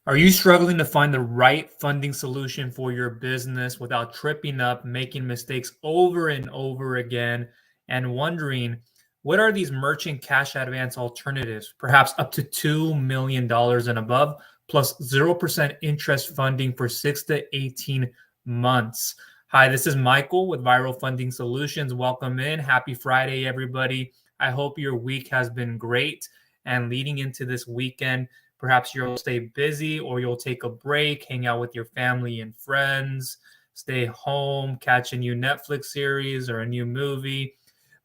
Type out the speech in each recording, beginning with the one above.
Are you struggling to find the right funding solution for your business without tripping up, making mistakes over and over again, and wondering what are these merchant cash advance alternatives, perhaps up to $2 million and above, plus 0% interest funding for 6 to 18 months? Hi, this is Michael with Viral Funding Solutions. Welcome in. Happy Friday, everybody. I hope your week has been great. And leading into this weekend, perhaps you'll stay busy or you'll take a break, hang out with your family and friends, stay home, catch a new Netflix series or a new movie.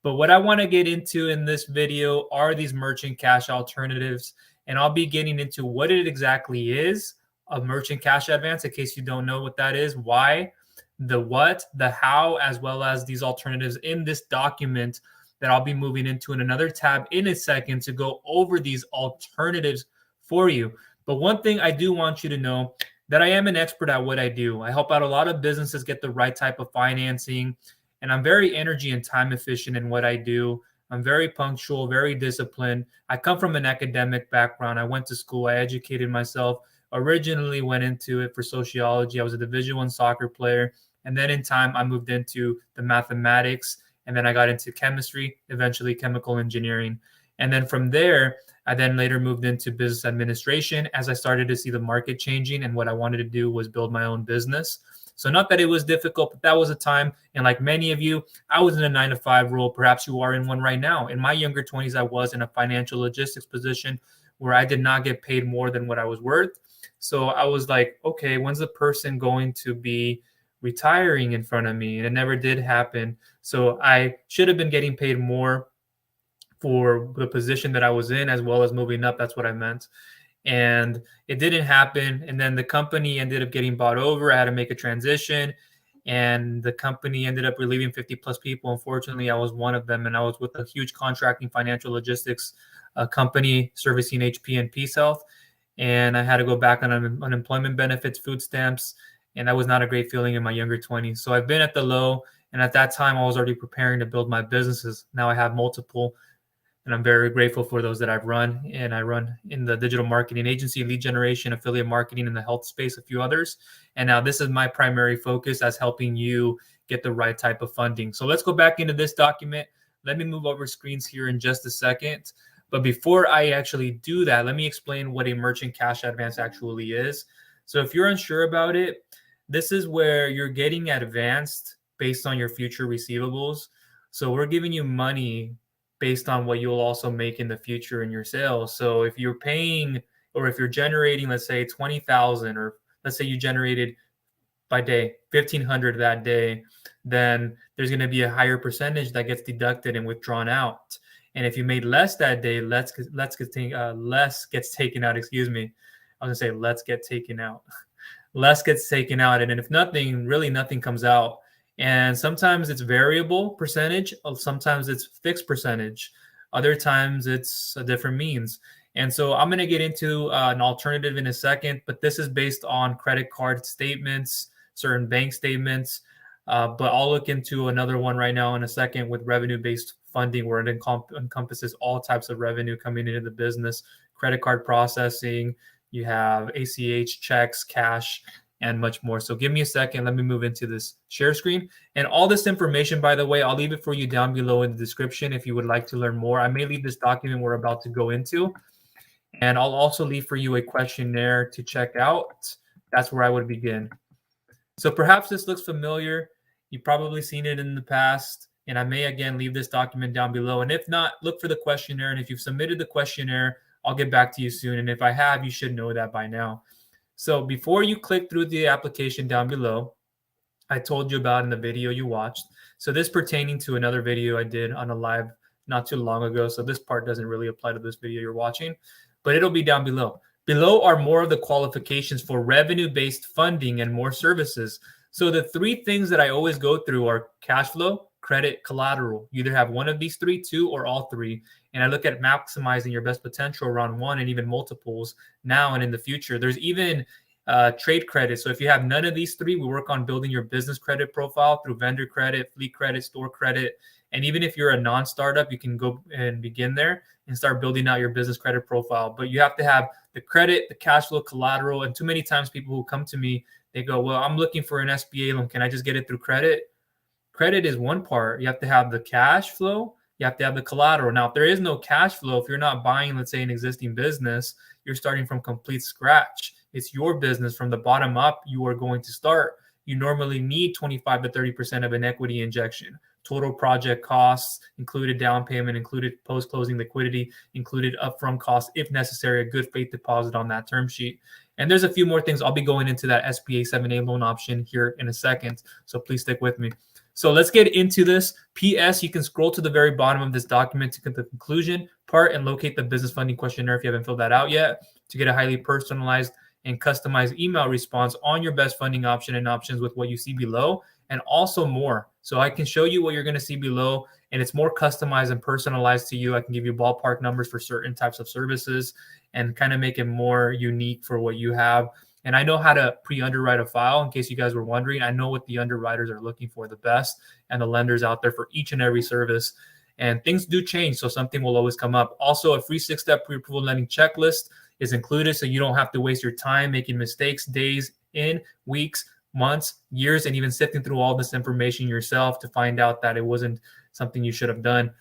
But what I want to get into in this video are these merchant cash alternatives. And I'll be getting into what it exactly is, a merchant cash advance, in case you don't know what that is, why, the what, the how, as well as these alternatives in this document that I'll be moving into in another tab in a second to go over these alternatives for you. But one thing I do want you to know that I am an expert at what I do. I help out a lot of businesses get the right type of financing, and I'm very energy and time efficient in what I do. I'm very punctual, very disciplined. I come from an academic background. I went to school, I educated myself. Originally went into it for sociology. I was a Division I soccer player, and then in time I moved into the mathematics, and then I got into chemistry, eventually chemical engineering. And then from there, I then later moved into business administration as I started to see the market changing. And what I wanted to do was build my own business. So not that it was difficult, but that was a time. And like many of you, I was in a 9-to-5 role. Perhaps you are in one right now. In my younger 20s, I was in a financial logistics position where I did not get paid more than what I was worth. So I was like, okay, when's the person going to be retiring in front of me? And it never did happen. So I should have been getting paid more for the position that I was in, as well as moving up. That's what I meant. And it didn't happen. And then the company ended up getting bought over. I had to make a transition, and the company ended up relieving 50 plus people. Unfortunately, I was one of them. And I was with a huge contracting financial logistics company servicing HP and Peace Health. And I had to go back on unemployment benefits, food stamps. And that was not a great feeling in my younger 20s. So I've been at the low. And at that time, I was already preparing to build my businesses. Now I have multiple, and I'm very grateful for those that I've run. And I run in the digital marketing agency, lead generation, affiliate marketing in the health space, a few others. And now this is my primary focus as helping you get the right type of funding. So let's go back into this document. Let me move over screens here in just a second. But before I actually do that, let me explain what a merchant cash advance actually is. So if you're unsure about it, this is where you're getting advanced based on your future receivables. So we're giving you money based on what you'll also make in the future in your sales. So if you're paying, or if you're generating, let's say 20,000, or let's say you generated by day 1,500 that day, then there's going to be a higher percentage that gets deducted and withdrawn out. And if you made less that day, less gets taken out. Excuse me. I was gonna say let's get taken out. Less gets taken out, and if nothing, really nothing comes out. And sometimes it's variable percentage, sometimes it's fixed percentage, other times it's a different means. And so I'm going to get into an alternative in a second, but this is based on credit card statements, certain bank statements. But I'll look into another one right now in a second with revenue-based funding, where it encompasses all types of revenue coming into the business, credit card processing, you have ACH, checks, cash, and much more. So give me a second. Let me move into this share screen. And all this information, by the way, I'll leave it for you down below in the description if you would like to learn more. I may leave this document we're about to go into, and I'll also leave for you a questionnaire to check out. That's where I would begin. So perhaps this looks familiar. You've probably seen it in the past, and I may again leave this document down below. And if not, look for the questionnaire. And if you've submitted the questionnaire, I'll get back to you soon. And if I have, you should know that by now. So before you click through the application down below, I told you about in the video you watched. So this pertaining to another video I did on a live not too long ago. So this part doesn't really apply to this video you're watching, but it'll be down below. Below are more of the qualifications for revenue-based funding and more services. So the three things that I always go through are cash flow, credit, collateral. You either have one of these three, two, or all three. And I look at maximizing your best potential around one and even multiples now and in the future. There's even trade credit. So if you have none of these three, we work on building your business credit profile through vendor credit, fleet credit, store credit. And even if you're a non-startup, you can go and begin there and start building out your business credit profile. But you have to have the credit, the cash flow, collateral. And too many times people who come to me, they go, well, I'm looking for an SBA loan. Can I just get it through credit? Credit is one part. You have to have the cash flow. You have to have the collateral. Now, if there is no cash flow, if you're not buying, let's say, an existing business, you're starting from complete scratch. It's your business from the bottom up. You are going to start. You normally need 25 to 30% of an equity injection. Total project costs, included down payment, included post-closing liquidity, included upfront costs, if necessary, a good faith deposit on that term sheet. And there's a few more things. I'll be going into that SBA 7A loan option here in a second. So please stick with me. So let's get into this. PS, you can scroll to the very bottom of this document to get the conclusion part and locate the business funding questionnaire if you haven't filled that out yet to get a highly personalized and customized email response on your best funding option and options with what you see below, and also more. So I can show you what you're going to see below, and it's more customized and personalized to you. I can give you ballpark numbers for certain types of services and kind of make it more unique for what you have. And I know how to pre-underwrite a file in case you guys were wondering. I know what the underwriters are looking for the best and the lenders out there for each and every service. And things do change, so something will always come up. Also, a free 6-step pre-approval lending checklist is included, so you don't have to waste your time making mistakes, days in, weeks, months, years, and even sifting through all this information yourself to find out that it wasn't something you should have done.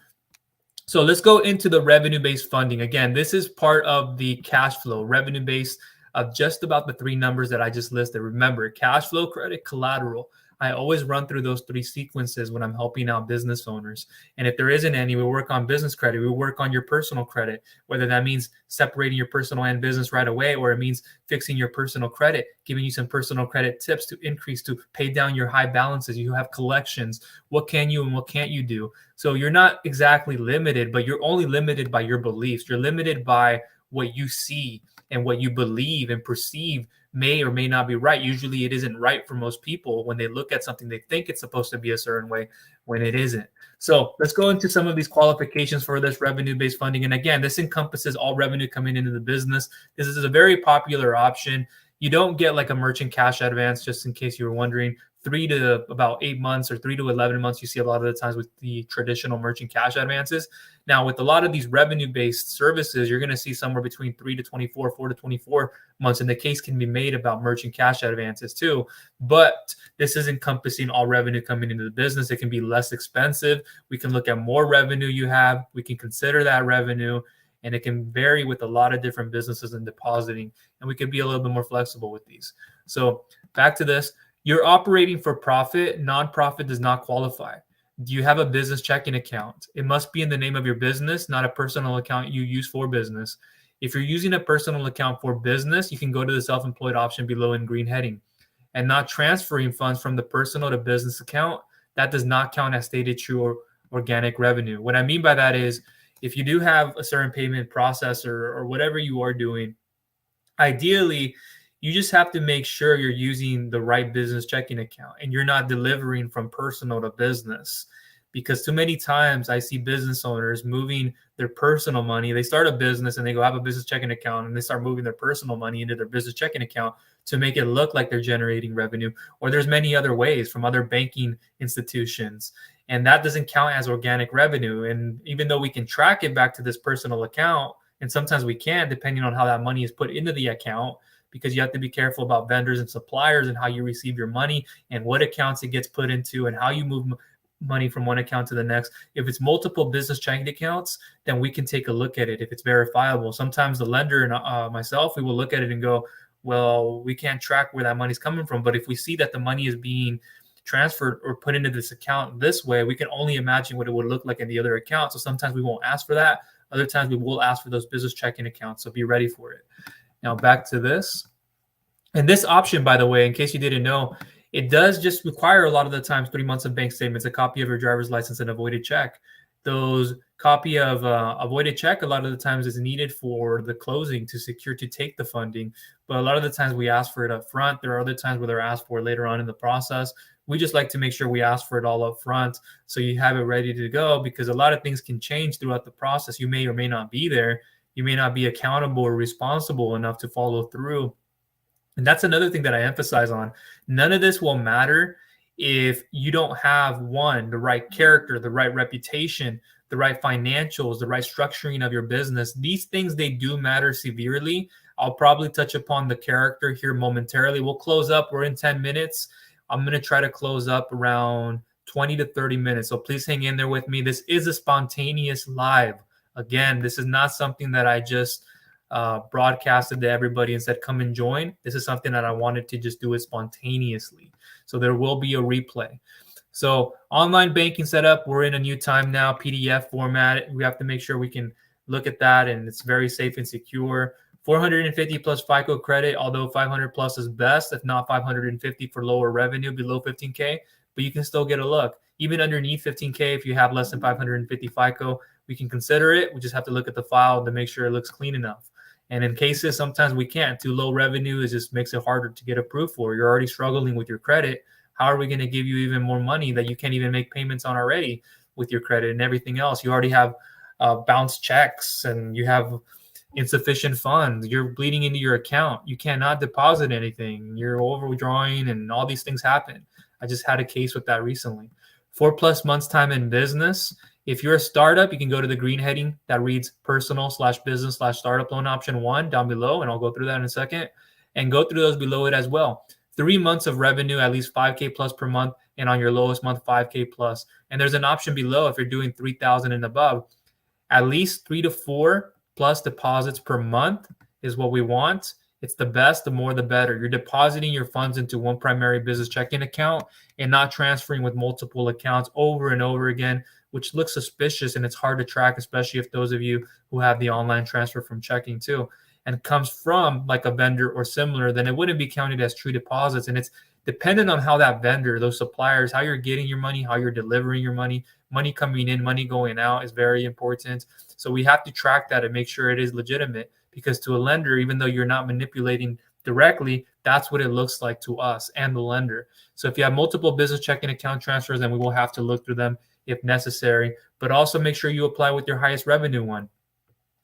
So let's go into the revenue-based funding. Again, this is part of the cash flow, revenue-based of just about the three numbers that I just listed. Remember, cash flow, credit, collateral. I always run through those three sequences when I'm helping out business owners. And if there isn't any, we work on business credit. We work on your personal credit, whether that means separating your personal and business right away, or it means fixing your personal credit, giving you some personal credit tips to increase, to pay down your high balances. You have collections. What can you and what can't you do? So you're not exactly limited, but you're only limited by your beliefs. You're limited by what you see and what you believe and perceive may or may not be right. Usually it isn't right for most people. When they look at something, they think it's supposed to be a certain way when it isn't. So let's go into some of these qualifications for this revenue-based funding. And again, this encompasses all revenue coming into the business. This is a very popular option. You don't get like a merchant cash advance, just in case you were wondering. 3 to about 8 months or 3 to 11 months, you see a lot of the times with the traditional merchant cash advances. Now, with a lot of these revenue-based services, you're going to see somewhere between 3 to 24, 4 to 24 months. And the case can be made about merchant cash advances too. But this is encompassing all revenue coming into the business. It can be less expensive. We can look at more revenue you have. We can consider that revenue. And it can vary with a lot of different businesses and depositing. And we could be a little bit more flexible with these. So back to this. You're operating for profit. Nonprofit does not qualify. Do you have a business checking account? It must be in the name of your business, not a personal account you use for business. If you're using a personal account for business, you can go to the self-employed option below in green heading. And not transferring funds from the personal to business account, that does not count as stated true or organic revenue. What I mean by that is, if you do have a certain payment processor or whatever you are doing, ideally, you just have to make sure you're using the right business checking account and you're not delivering from personal to business. Because too many times I see business owners moving their personal money. They start a business and they go have a business checking account and they start moving their personal money into their business checking account to make it look like they're generating revenue. Or there's many other ways from other banking institutions. And that doesn't count as organic revenue. And even though we can track it back to this personal account, and sometimes we can, depending on how that money is put into the account, because you have to be careful about vendors and suppliers and how you receive your money and what accounts it gets put into and how you move money from one account to the next. If it's multiple business checking accounts, then we can take a look at it if it's verifiable. Sometimes the lender and myself, we will look at it and go, well, we can't track where that money's coming from. But if we see that the money is being transferred or put into this account this way, we can only imagine what it would look like in the other account. So sometimes we won't ask for that. Other times we will ask for those business checking accounts. So be ready for it. Now back to this. And this option, by the way, in case you didn't know, it does just require a lot of the times 3 months of bank statements, a copy of your driver's license, and a voided check. Those copy of a voided check a lot of the times is needed for the closing to secure to take the funding. But a lot of the times we ask for it up front. There are other times where they're asked for later on in the process. We just like to make sure we ask for it all up front so you have it ready to go, because a lot of things can change throughout the process. You may or may not be there. You may not be accountable or responsible enough to follow through. And that's another thing that I emphasize on. None of this will matter if you don't have, one, the right character, the right reputation, the right financials, the right structuring of your business. These things, they do matter severely. I'll probably touch upon the character here momentarily. We'll close up. We're in 10 minutes. I'm going to try to close up around 20 to 30 minutes. So please hang in there with me. This is a spontaneous live. Again, this is not something that I just broadcasted to everybody and said, come and join. This is something that I wanted to just do it spontaneously. So there will be a replay. So online banking setup, we're in a new time now, PDF format. We have to make sure we can look at that, and it's very safe and secure. 450 plus FICO credit, although 500 plus is best, if not 550 for lower revenue below 15K, but you can still get a look. Even underneath 15K, if you have less than 550 FICO, we can consider it. We just have to look at the file to make sure it looks clean enough. And in cases, sometimes we can't. Too low revenue, it just makes it harder to get approved for. You're already struggling with your credit. How are we going to give you even more money that you can't even make payments on already with your credit and everything else? You already have bounced checks and you have insufficient funds. You're bleeding into your account. You cannot deposit anything. You're overdrawing and all these things happen. I just had a case with that recently. 4+ months time in business. If you're a startup, you can go to the green heading that reads personal/business/startup loan option 1 down below, and I'll go through that in a second, and go through those below it as well. 3 months of revenue, at least 5K plus per month, and on your lowest month, 5K plus. And there's an option below if you're doing 3,000 and above. At least 3 to 4 plus deposits per month is what we want. It's the best, the more the better. You're depositing your funds into one primary business checking account and not transferring with multiple accounts over and over again, which looks suspicious and it's hard to track, especially if those of you who have the online transfer from checking too, and comes from like a vendor or similar, then it wouldn't be counted as true deposits. And it's dependent on how that vendor, those suppliers, how you're getting your money, how you're delivering your money coming in, money going out is very important. So we have to track that and make sure it is legitimate, because to a lender, even though you're not manipulating directly, that's what it looks like to us and the lender. So if you have multiple business checking account transfers, then we will have to look through them if necessary, but also make sure you apply with your highest revenue one.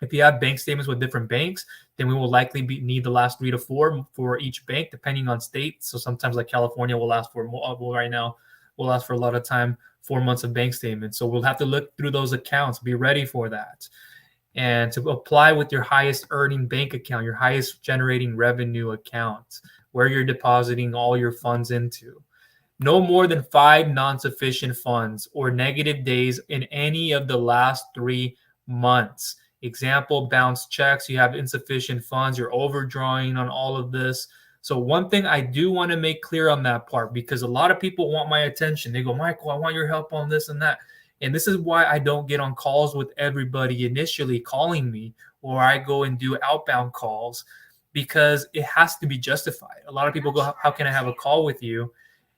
If you have bank statements with different banks, then we will likely need the last 3 to 4 for each bank, depending on state. So sometimes like California will ask for more. Well, right now we'll ask for a lot of time, 4 months of bank statements. So we'll have to look through those accounts, be ready for that. And to apply with your highest earning bank account, your highest generating revenue account, where you're depositing all your funds into. No more than 5 non-sufficient funds or negative days in any of the last 3 months. Example, bounce checks, you have insufficient funds, you're overdrawing on all of this. So one thing I do want to make clear on that part, because a lot of people want my attention. They go, Michael, I want your help on this and that. And this is why I don't get on calls with everybody initially calling me, or I go and do outbound calls, because it has to be justified. A lot of people go, how can I have a call with you?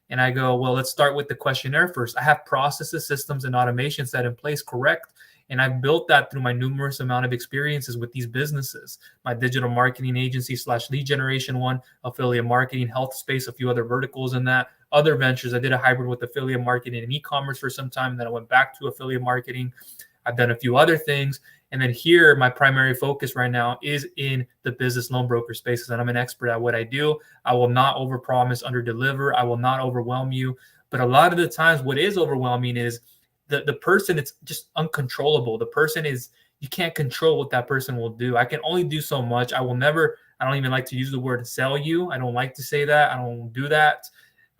And I go, well, let's start with the questionnaire first. I have processes, systems, and automation set in place, correct? And I've built that through my numerous amount of experiences with these businesses. My digital marketing agency / lead generation one, affiliate marketing, health space, a few other verticals in that, other ventures. I did a hybrid with affiliate marketing and e-commerce for some time. Then I went back to affiliate marketing. I've done a few other things. And then here, my primary focus right now is in the business loan broker spaces. And I'm an expert at what I do. I will not overpromise, underdeliver. I will not overwhelm you. But a lot of the times what is overwhelming is the person, it's just uncontrollable. The person is, you can't control what that person will do. I can only do so much. I don't even like to use the word sell you. I don't like to say that. I don't do that.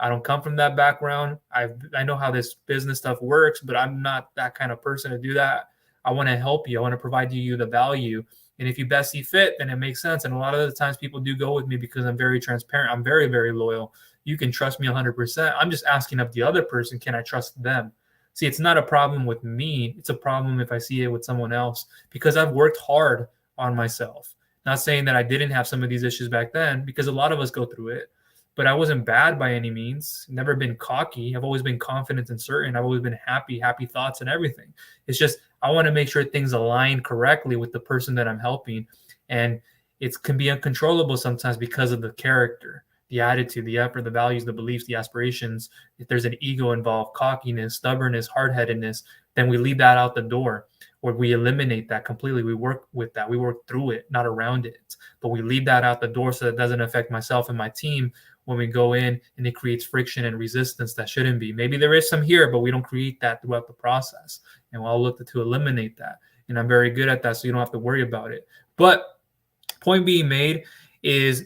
I don't come from that background. I know how this business stuff works, but I'm not that kind of person to do that. I want to help you. I want to provide you the value. And if you best see fit, then it makes sense. And a lot of the times people do go with me because I'm very transparent. I'm very, very loyal. You can trust me 100%. I'm just asking of the other person, can I trust them? See, it's not a problem with me. It's a problem if I see it with someone else, because I've worked hard on myself. Not saying that I didn't have some of these issues back then, because a lot of us go through it. But I wasn't bad by any means. Never been cocky. I've always been confident and certain. I've always been happy thoughts and everything. It's just I want to make sure things align correctly with the person that I'm helping. And it can be uncontrollable sometimes because of the character, the attitude, the effort, the values, the beliefs, the aspirations. If there's an ego involved, cockiness, stubbornness, hard-headedness, then we leave that out the door, or we eliminate that completely. We work with that. We work through it, not around it. But we leave that out the door so that it doesn't affect myself and my team when we go in, and it creates friction and resistance that shouldn't be. Maybe there is some here, but we don't create that throughout the process. And I'll look to eliminate that. And I'm very good at that, so you don't have to worry about it. But Point being made is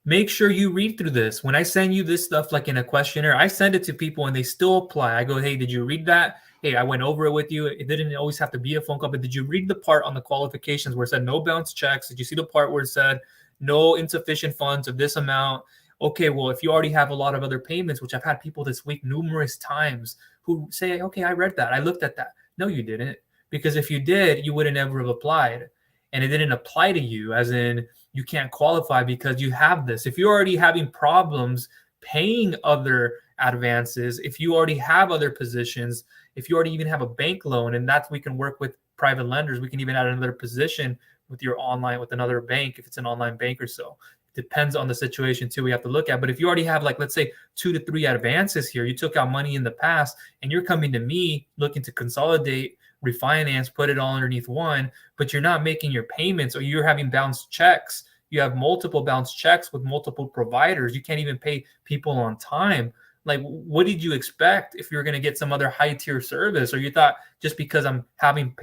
make sure you read through this. When I send you this stuff like in a questionnaire, I send it to people and they still apply. I go, hey, did you read that? Hey, I went over it with you. It didn't always have to be a phone call, but did you read the part on the qualifications where it said no bounce checks? Did you see the part where it said no insufficient funds of this amount? Okay, well, if you already have a lot of other payments, which I've had people this week numerous times who say, okay, I read that. I looked at that. No, you didn't. Because if you did, you would have never have applied. And it didn't apply to you, as in you can't qualify because you have this. If you're already having problems paying other advances, if you already have other positions, if you already even have a bank loan, and that's we can work with private lenders, we can even add another position with your online with another bank if it's an online bank or so. Depends on the situation too. We have to look at. But if you already have, like, let's say 2 to 3 advances here, you took out money in the past, and you're coming to me looking to consolidate, refinance, put it all underneath one, but you're not making your payments, or you're having bounced checks. You have multiple bounced checks with multiple providers. You can't even pay people on time. Like, what did you expect if you're going to get some other high tier service? Or you thought just because I'm having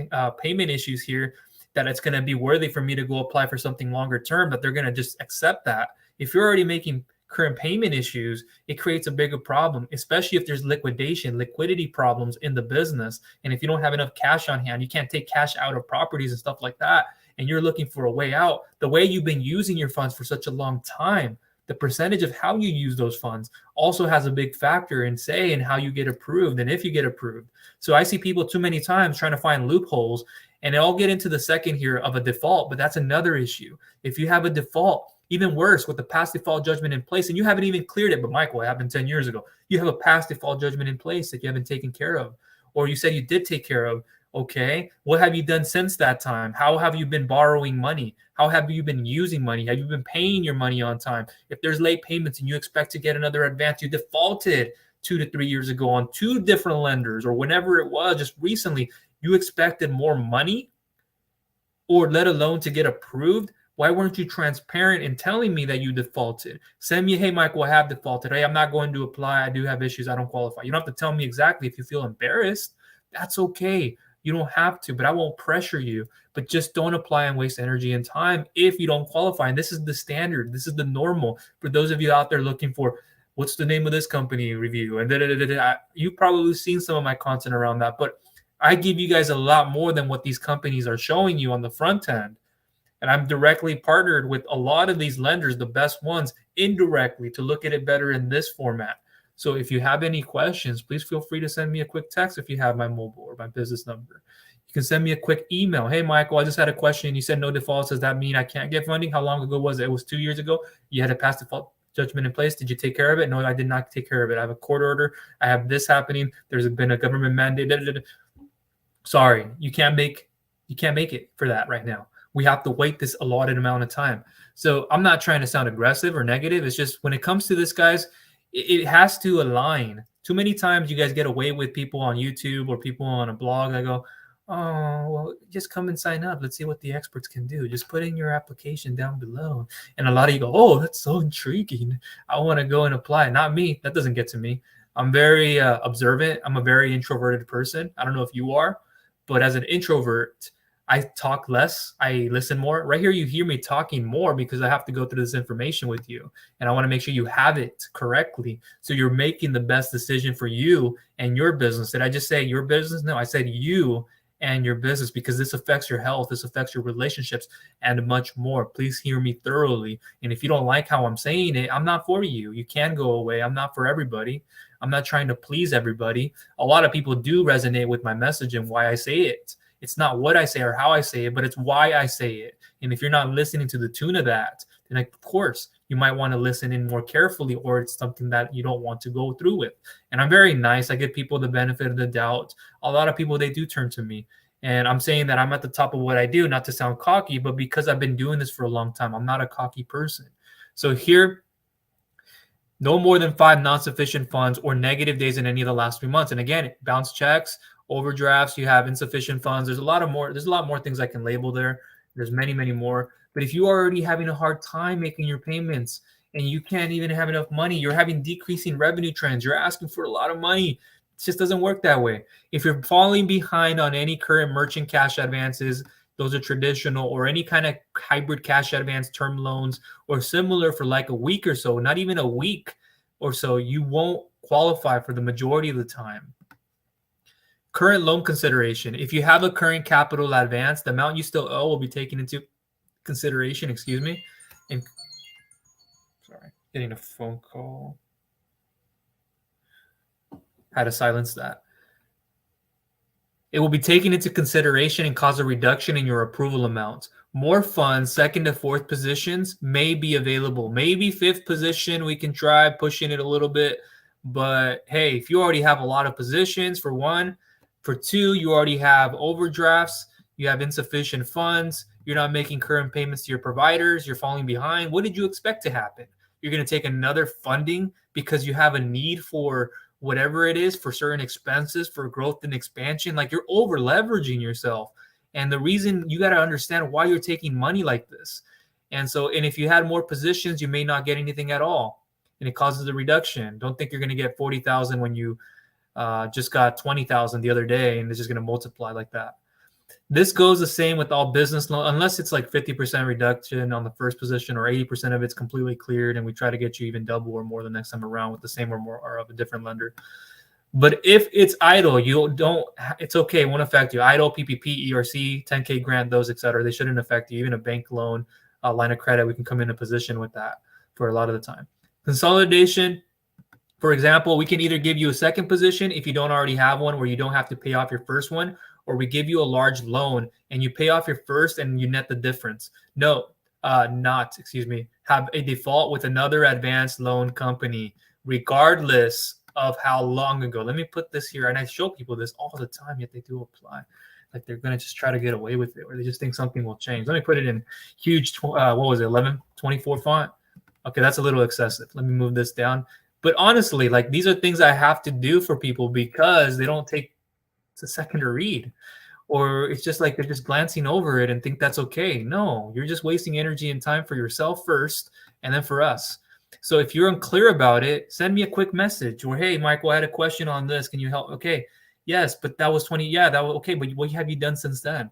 payment issues here that it's going to be worthy for me to go apply for something longer term, that they're going to just accept that? If you're already making current payment issues, it creates a bigger problem, especially if there's liquidity problems in the business. And if you don't have enough cash on hand, you can't take cash out of properties and stuff like that, and you're looking for a way out, the way you've been using your funds for such a long time, the percentage of how you use those funds also has a big factor in say in how you get approved and if you get approved. So I see people too many times trying to find loopholes, and I'll get into the second here of a default, but that's another issue. If you have a default, even worse, with the past default judgment in place, and you haven't even cleared it, but Michael, it happened 10 years ago. You have a past default judgment in place that you haven't taken care of, or you said you did take care of. Okay, what have you done since that time? How have you been borrowing money? How have you been using money? Have you been paying your money on time? If there's late payments and you expect to get another advance, you defaulted 2 to 3 years ago on 2 different lenders, or whenever it was, just recently, you expected more money, or let alone to get approved. Why weren't you transparent in telling me that you defaulted? Send me, hey, Michael, I have defaulted. Hey, I'm not going to apply. I do have issues. I don't qualify. You don't have to tell me exactly. If you feel embarrassed, that's okay. You don't have to, but I won't pressure you. But just don't apply and waste energy and time if you don't qualify. And this is the standard. This is the normal. For those of you out there looking for, what's the name of this company review? And you've probably seen some of my content around that. But I give you guys a lot more than what these companies are showing you on the front end. And I'm directly partnered with a lot of these lenders, the best ones, indirectly, to look at it better in this format. So if you have any questions, please feel free to send me a quick text if you have my mobile or my business number. You can send me a quick email. Hey, Michael, I just had a question. You said no defaults. Does that mean I can't get funding? How long ago was it? It was 2 years ago. You had a past default judgment in place. Did you take care of it? No, I did not take care of it. I have a court order. I have this happening. There's been a government mandate. Sorry, you can't make it for that right now. We have to wait this allotted amount of time. So I'm not trying to sound aggressive or negative. It's just when it comes to this, guys, it has to align. Too many times you guys get away with people on YouTube or people on a blog that go, oh, well, just come and sign up. Let's see what the experts can do. Just put in your application down below. And a lot of you go, oh, that's so intriguing. I want to go and apply. Not me. That doesn't get to me. I'm very observant. I'm a very introverted person. I don't know if you are, but as an introvert, I talk less, I listen more. Right here, you hear me talking more because I have to go through this information with you. And I want to make sure you have it correctly. So you're making the best decision for you and your business. Did I just say your business? No, I said you and your business, because this affects your health, this affects your relationships, and much more. Please hear me thoroughly. And if you don't like how I'm saying it, I'm not for you. You can go away. I'm not for everybody. I'm not trying to please everybody. A lot of people do resonate with my message and why I say it. It's not what I say or how I say it, but it's why I say it. And if you're not listening to the tune of that, then of course you might want to listen in more carefully, or it's something that you don't want to go through with. And I'm very nice. I give people the benefit of the doubt. A lot of people, they do turn to me. And I'm saying that I'm at the top of what I do, not to sound cocky, but because I've been doing this for a long time. I'm not a cocky person. So here, no more than 5 non-sufficient funds or negative days in any of the last 3 months. And again, bounce checks, overdrafts, you have insufficient funds. There's a lot more things I can label there. There's many, many more. But if you are already having a hard time making your payments and you can't even have enough money, you're having decreasing revenue trends, you're asking for a lot of money. It just doesn't work that way. If you're falling behind on any current merchant cash advances, those are traditional, or any kind of hybrid cash advance term loans or similar for like a week or so, not even a week or so, you won't qualify for the majority of the time. Current loan consideration. If you have a current capital advance, the amount you still owe will be taken into consideration, and sorry, getting a phone call. How to silence that. It will be taken into consideration and cause a reduction in your approval amounts. More funds, second to fourth positions, may be available. Maybe fifth position, we can try pushing it a little bit. But hey, if you already have a lot of positions, for one, for two, you already have overdrafts, you have insufficient funds, you're not making current payments to your providers, you're falling behind. What did you expect to happen? You're going to take another funding because you have a need for whatever it is, for certain expenses, for growth and expansion. Like, you're over leveraging yourself. And the reason, you got to understand why you're taking money like this. And if you had more positions, you may not get anything at all. And it causes a reduction. Don't think you're going to get 40,000 when you just got 20,000 the other day, and it's just going to multiply like that. This goes the same with all business loans, unless it's like 50% reduction on the first position, or 80% of it's completely cleared, and we try to get you even double or more the next time around with the same or more, or of a different lender. But if it's idle, it's okay. It won't affect you. Idle, PPP, ERC, 10K grant, those, etc. They shouldn't affect you. Even a bank loan, line of credit, we can come in a position with that for a lot of the time. Consolidation, for example, we can either give you a second position if you don't already have one, where you don't have to pay off your first one, or we give you a large loan and you pay off your first and you net the difference. Have a default with another advanced loan company, regardless of how long ago. Let me put this here, and I show people this all the time, yet they do apply. Like, they're going to just try to get away with it, or they just think something will change. Let me put it in huge, 1124 font. Okay, that's a little excessive. Let me move this down. But honestly, like, these are things I have to do for people because they don't take a second to read, or it's just like they're just glancing over it and think that's okay. No, you're just wasting energy and time for yourself first, and then for us. So if you're unclear about it, send me a quick message, or, hey, Michael, I had a question on this. Can you help? Okay. Yes, but that was 20. Yeah, that was okay. But what have you done since then?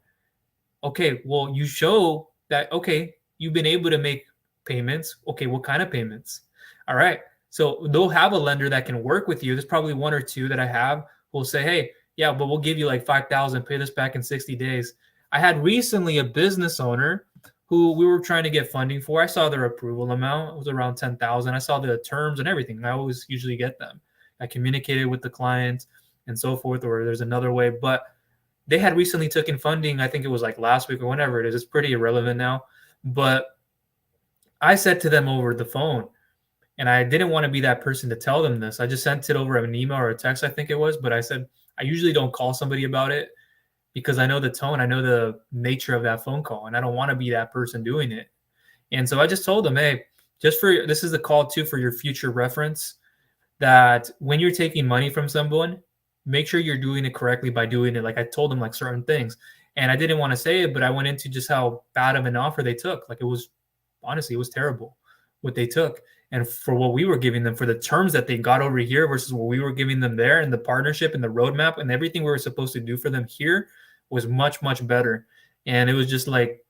Okay, well, you show that, okay, you've been able to make payments. Okay, what kind of payments? All right. So they'll have a lender that can work with you. There's probably one or two that I have who'll say, hey, yeah, but we'll give you like 5,000, pay this back in 60 days. I had recently a business owner who we were trying to get funding for. I saw their approval amount. It was around 10,000. I saw the terms and everything. I always usually get them. I communicated with the client and so forth, or there's another way. But they had recently taken funding. I think it was like last week or whenever it is. It's pretty irrelevant now. But I said to them over the phone, and I didn't want to be that person to tell them this. I just sent it over an email or a text, I think it was. But I said, I usually don't call somebody about it because I know the tone, I know the nature of that phone call, and I don't want to be that person doing it. And so I just told them, hey, this is the call too for your future reference, that when you're taking money from someone, make sure you're doing it correctly by doing it. Like, I told them like certain things, and I didn't want to say it, but I went into just how bad of an offer they took. Like, it was terrible what they took. And for what we were giving them, for the terms that they got over here versus what we were giving them there, and the partnership and the roadmap and everything we were supposed to do for them here was much, much better. And it was just like,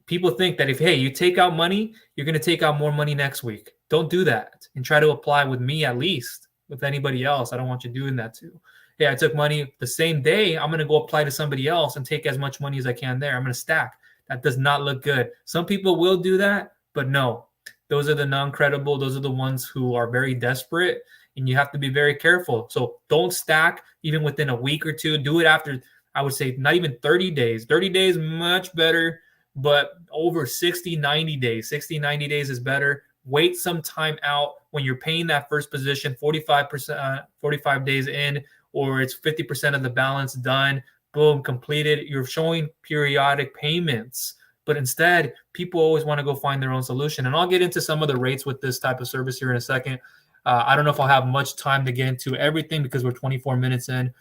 people think that if, hey, you take out money, you're going to take out more money next week. Don't do that, and try to apply with me at least. With anybody else, I don't want you doing that too. Hey, I took money the same day, I'm going to go apply to somebody else and take as much money as I can there. I'm going to stack. That does not look good. Some people will do that, but no. Those are the non-credible. Those are the ones who are very desperate, and you have to be very careful. So don't stack even within a week or two. Do it after, I would say, not even 30 days. 30 days, much better, but over 60, 90 days. 60, 90 days is better. Wait some time out when you're paying that first position, 45%, 45 days in, or it's 50% of the balance done. Boom, completed. You're showing periodic payments. But instead, people always want to go find their own solution. And I'll get into some of the rates with this type of service here in a second. I don't know if I'll have much time to get into everything because we're 24 minutes in.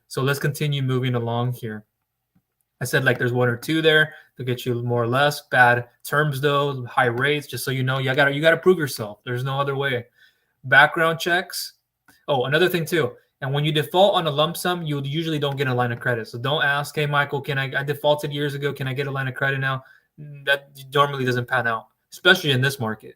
So let's continue moving along here. I said like there's one or two there to get you more or less. Bad terms though, high rates, just so you know, you gotta prove yourself. There's no other way. Background checks. Oh, another thing too. And when you default on a lump sum, you usually don't get a line of credit. So don't ask, hey, Michael, I defaulted years ago. Can I get a line of credit now? That normally doesn't pan out, especially in this market.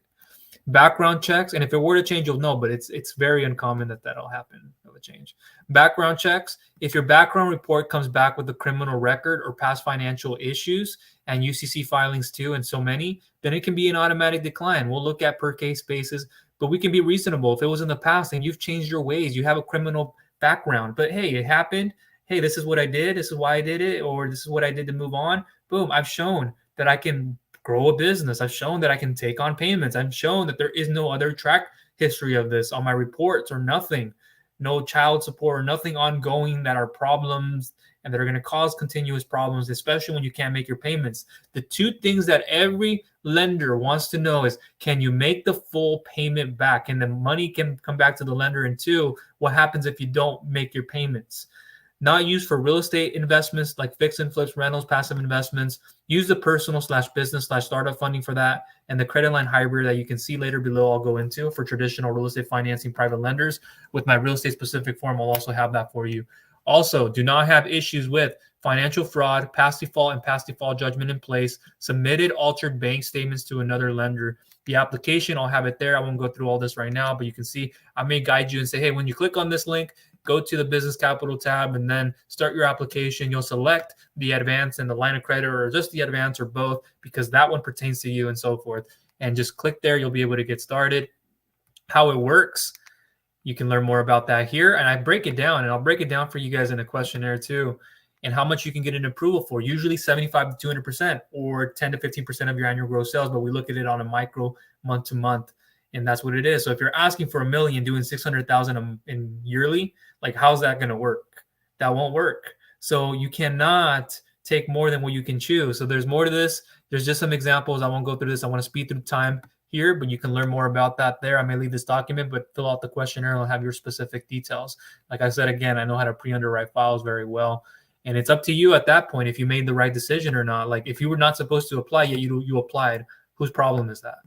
Background checks, and if it were to change, you'll know, but it's very uncommon that that'll happen. It'll change. Background checks. If your background report comes back with a criminal record or past financial issues and UCC filings too, and so many, then it can be an automatic decline. We'll look at per case basis, but we can be reasonable. If it was in the past and you've changed your ways, you have a criminal background, but hey, it happened. Hey, this is what I did. This is why I did it, or this is what I did to move on. Boom, I've shown that I can grow a business. I've shown that I can take on payments. I've shown that there is no other track history of this on my reports or nothing, no child support or nothing ongoing that are problems and that are going to cause continuous problems, especially when you can't make your payments. The two things that every lender wants to know is, can you make the full payment back? And the money can come back to the lender. And two, what happens if you don't make your payments? Not used for real estate investments like fix and flips, rentals, passive investments. Use the personal/business/startup funding for that. And the credit line hybrid that you can see later below, I'll go into for traditional real estate financing private lenders. With my real estate specific form, I'll also have that for you. Also, do not have issues with financial fraud, past default and past default judgment in place, submitted altered bank statements to another lender. The application, I'll have it there. I won't go through all this right now, but you can see I may guide you and say, hey, when you click on this link, go to the business capital tab and then start your application. You'll select the advance and the line of credit, or just the advance or both, because that one pertains to you and so forth. And just click there. You'll be able to get started. How it works, you can learn more about that here. And I break it down, and I'll break it down for you guys in a questionnaire too, and how much you can get an approval for. Usually 75 to 200% or 10 to 15% of your annual gross sales, but we look at it on a micro month to month. And that's what it is. So if you're asking for $1 million, doing 600,000 in yearly, like how's that going to work? That won't work. So you cannot take more than what you can chew. So there's more to this. There's just some examples. I won't go through this. I want to speed through time here, but you can learn more about that there. I may leave this document, but fill out the questionnaire and I'll have your specific details. Like I said, again, I know how to pre-underwrite files very well. And it's up to you at that point if you made the right decision or not. Like if you were not supposed to apply, yet you applied, whose problem is that?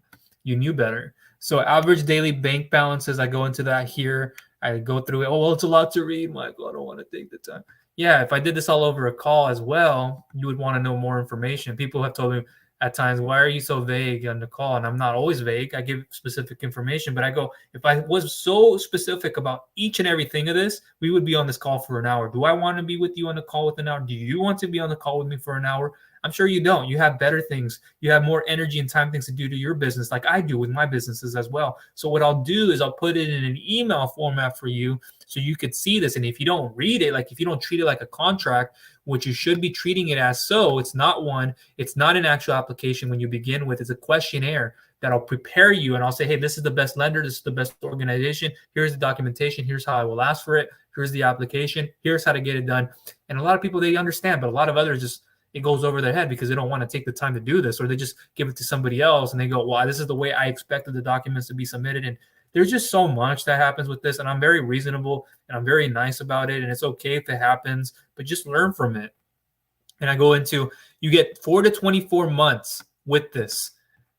You knew better. So average daily bank balances, I go into that here. I go through it. Oh, well, it's a lot to read, Michael. I don't want to take the time. Yeah, if I did this all over a call as well, you would want to know more information. People have told me at times, why are you so vague on the call? And I'm not always vague. I give specific information, but I go, if I was so specific about each and everything of this, we would be on this call for an hour. Do I want to be with you on the call with an hour? Do you want to be on the call with me for an hour? I'm sure you don't. You have better things. You have more energy and time things to do to your business, like I do with my businesses as well. So what I'll do is I'll put it in an email format for you so you could see this. And if you don't read it, like if you don't treat it like a contract, which you should be treating it as, so it's not one, it's not an actual application when you begin with, it's a questionnaire that'll prepare you. And I'll say, hey, this is the best lender. This is the best organization. Here's the documentation. Here's how I will ask for it. Here's the application. Here's how to get it done. And a lot of people, they understand, but a lot of others just, it goes over their head because they don't want to take the time to do this, or they just give it to somebody else and they go, well, this is the way I expected the documents to be submitted. And there's just so much that happens with this. And I'm very reasonable and I'm very nice about it. And it's okay if it happens, but just learn from it. And I go into, you get 4 to 24 months with this.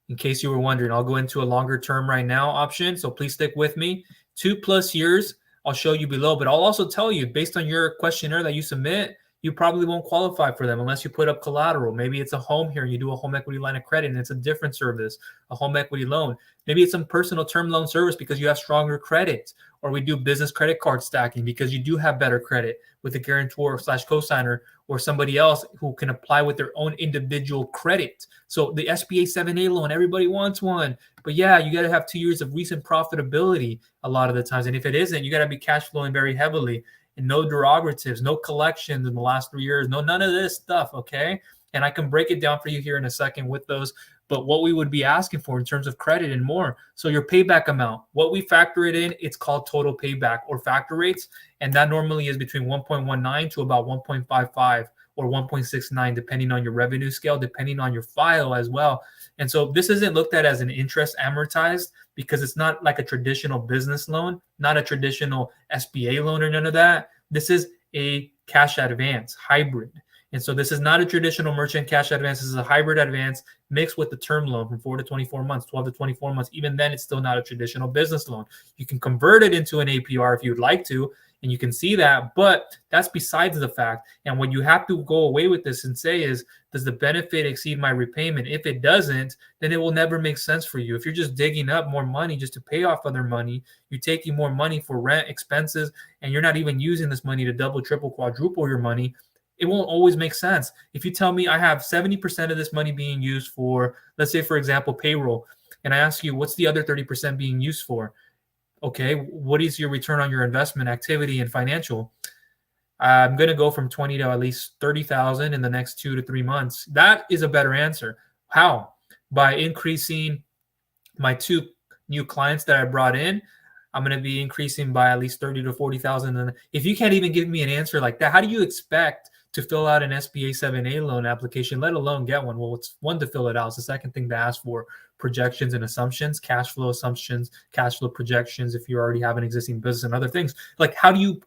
In case you were wondering, I'll go into a longer term right now option. So please stick with me. 2+ years, I'll show you below, but I'll also tell you based on your questionnaire that you submit, you probably won't qualify for them unless you put up collateral. Maybe it's a home here and you do a home equity line of credit and it's a different service, a home equity loan. Maybe it's some personal term loan service because you have stronger credit, or we do business credit card stacking because you do have better credit with a guarantor/cosigner or somebody else who can apply with their own individual credit. So the SBA 7A loan, everybody wants one, but yeah, you got to have 2 years of recent profitability a lot of the times. And if it isn't, you got to be cash flowing very heavily. And no derogatives, no collections in the last 3 years, none of this stuff, okay? And I can break it down for you here in a second with those, but what we would be asking for in terms of credit and more. So your payback amount, what we factor it in, it's called total payback or factor rates, and that normally is between 1.19 to about 1.55 or 1.69, depending on your revenue scale, depending on your file as well. And so this isn't looked at as an interest amortized because it's not like a traditional business loan, not a traditional SBA loan or none of that. This is a cash advance hybrid. And so this is not a traditional merchant cash advance. This is a hybrid advance mixed with the term loan from 4 to 24 months, 12 to 24 months. Even then, it's still not a traditional business loan. You can convert it into an APR if you would like to, and you can see that, but that's besides the fact. And what you have to go away with this and say is, does the benefit exceed my repayment? If it doesn't, then it will never make sense for you. If you're just digging up more money just to pay off other money, you're taking more money for rent, expenses, and you're not even using this money to double, triple, quadruple your money, it won't always make sense. If you tell me I have 70% of this money being used for, let's say, for example, payroll, and I ask you, what's the other 30% being used for? Okay, what is your return on your investment activity and financial? I'm going to go from 20 to at least 30,000 in the next 2 to 3 months. That is a better answer. How? By increasing my 2 new clients that I brought in. I'm going to be increasing by at least 30 to 40,000. And if you can't even give me an answer like that, how do you expect to fill out an SBA 7A loan application, let alone get one? Well, it's one to fill it out. It's the second thing to ask for projections and assumptions, cash flow assumptions, cash flow projections, if you already have an existing business and other things. Like, are you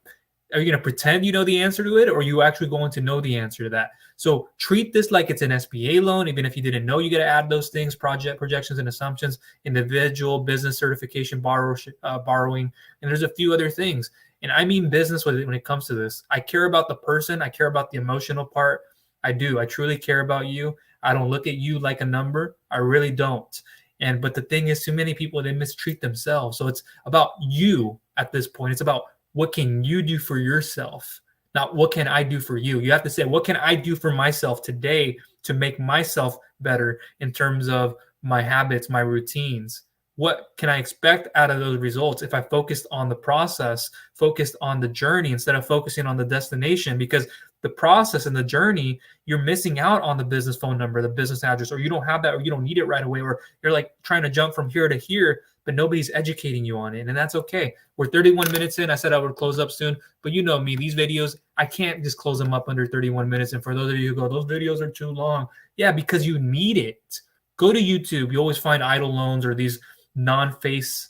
going to pretend you know the answer to it, or are you actually going to know the answer to that? So treat this like it's an SBA loan. Even if you didn't know, you got to add those things: project projections and assumptions, individual business certification, borrowing, and there's a few other things. And I mean business when it comes to this. I care about the person. I care about the emotional part. I do. I truly care about you. I don't look at you like a number. I really don't. But the thing is, too many people, they mistreat themselves. So it's about you at this point. It's about what can you do for yourself, not what can I do for you. You have to say, what can I do for myself today to make myself better in terms of my habits, my routines? What can I expect out of those results if I focused on the process, focused on the journey instead of focusing on the destination? Because the process and the journey, you're missing out on the business phone number, the business address, or you don't have that, or you don't need it right away, or you're like trying to jump from here to here, but nobody's educating you on it. And that's okay. We're 31 minutes in. I said I would close up soon, but you know me, these videos, I can't just close them up under 31 minutes. And for those of you who go, those videos are too long. Yeah, because you need it. Go to YouTube. You always find idle loans or these non-face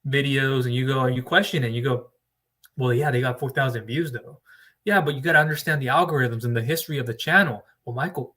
videos, and you go, you question it. You go, well, yeah, they got 4,000 views though. Yeah, but you got to understand the algorithms and the history of the channel. Well, Michael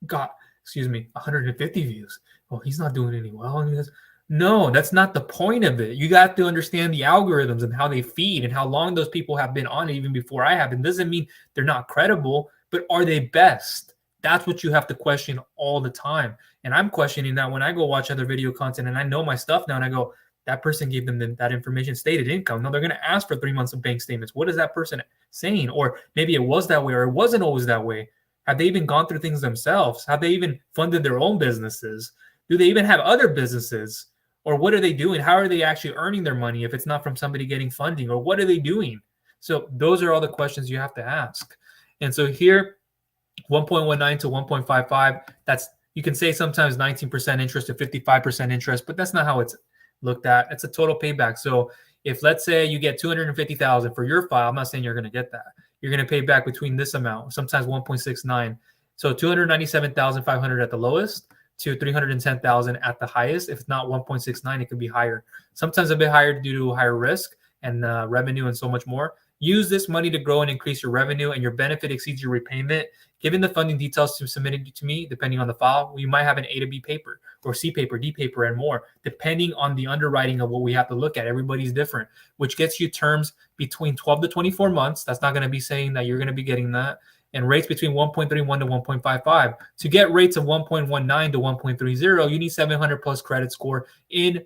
got, 150 views. Well, he's not doing any well. And he goes, no, that's not the point of it. You got to understand the algorithms and how they feed and how long those people have been on it even before I have. It doesn't mean they're not credible, but are they best? That's what you have to question all the time. And I'm questioning that when I go watch other video content and I know my stuff now, and I go, that person gave them that information, stated income. No, they're going to ask for 3 months of bank statements. What is that person saying? Or maybe it was that way, or it wasn't always that way. Have they even gone through things themselves? Have they even funded their own businesses? Do they even have other businesses? Or what are they doing? How are they actually earning their money if it's not from somebody getting funding? Or what are they doing? So those are all the questions you have to ask. And so here, 1.19 to 1.55, that's, you can say sometimes 19% interest to 55% interest, but that's not how it's looked at. It's a total payback. So if, let's say, you get 250,000 for your file, I'm not saying you're going to get that. You're going to pay back between this amount, sometimes 1.69. So 297,500 at the lowest to 310,000 at the highest. If it's not 1.69, it could be higher. Sometimes a bit higher due to higher risk and revenue and so much more. Use this money to grow and increase your revenue, and your benefit exceeds your repayment. Given the funding details submitted to me, depending on the file, you might have an A to B paper or C paper, D paper, and more, depending on the underwriting of what we have to look at. Everybody's different, which gets you terms between 12 to 24 months. That's not going to be saying that you're going to be getting that. And rates between 1.31 to 1.55. To get rates of 1.19 to 1.30, you need 700 plus credit score in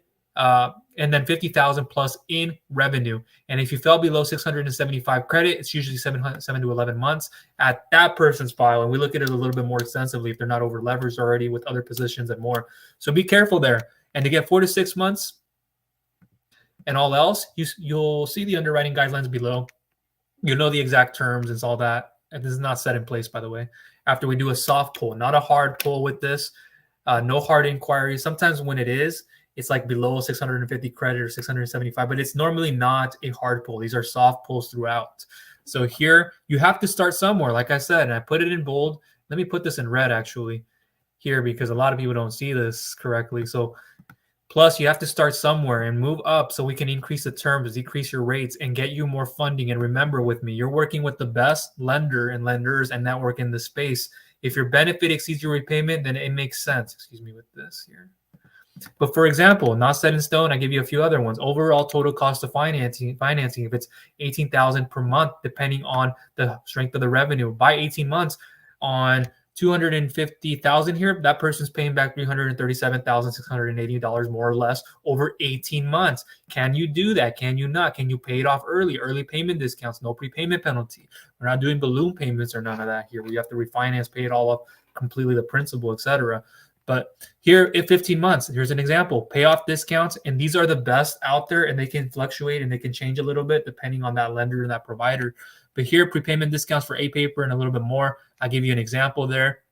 and then 50,000 plus in revenue. And if you fell below 675 credit, it's usually 7 to 11 months at that person's file. And we look at it a little bit more extensively if they're not over leveraged already with other positions and more. So be careful there. And to get 4 to 6 months and all else, you'll see the underwriting guidelines below. You'll know the exact terms and all that. And this is not set in place, by the way. After we do a soft pull, not a hard pull with this, no hard inquiry. Sometimes when it is, it's like below 650 credit or 675, but it's normally not a hard pull. These are soft pulls throughout. So here you have to start somewhere. Like I said, and I put it in bold. Let me put this in red actually here, because a lot of people don't see this correctly. So Plus, you have to start somewhere and move up so we can increase the terms, decrease your rates, and get you more funding. And remember with me, you're working with the best lender and lenders and network in the space. If your benefit exceeds your repayment, then it makes sense. Excuse me with this here. But for example, not set in stone, I give you a few other ones. Overall total cost of financing, if it's 18,000 per month, depending on the strength of the revenue. By 18 months on 250,000 here, that person's paying back $337,680 more or less over 18 months. Can you do that? Can you not? Can you pay it off early? Early payment discounts, no prepayment penalty. We're not doing balloon payments or none of that here. We have to refinance, pay it all up completely, the principal, etc. But here at 15 months, here's an example, payoff discounts, and these are the best out there, and they can fluctuate and they can change a little bit depending on that lender and that provider. But here, prepayment discounts for A paper and a little bit more. I'll give you an example there.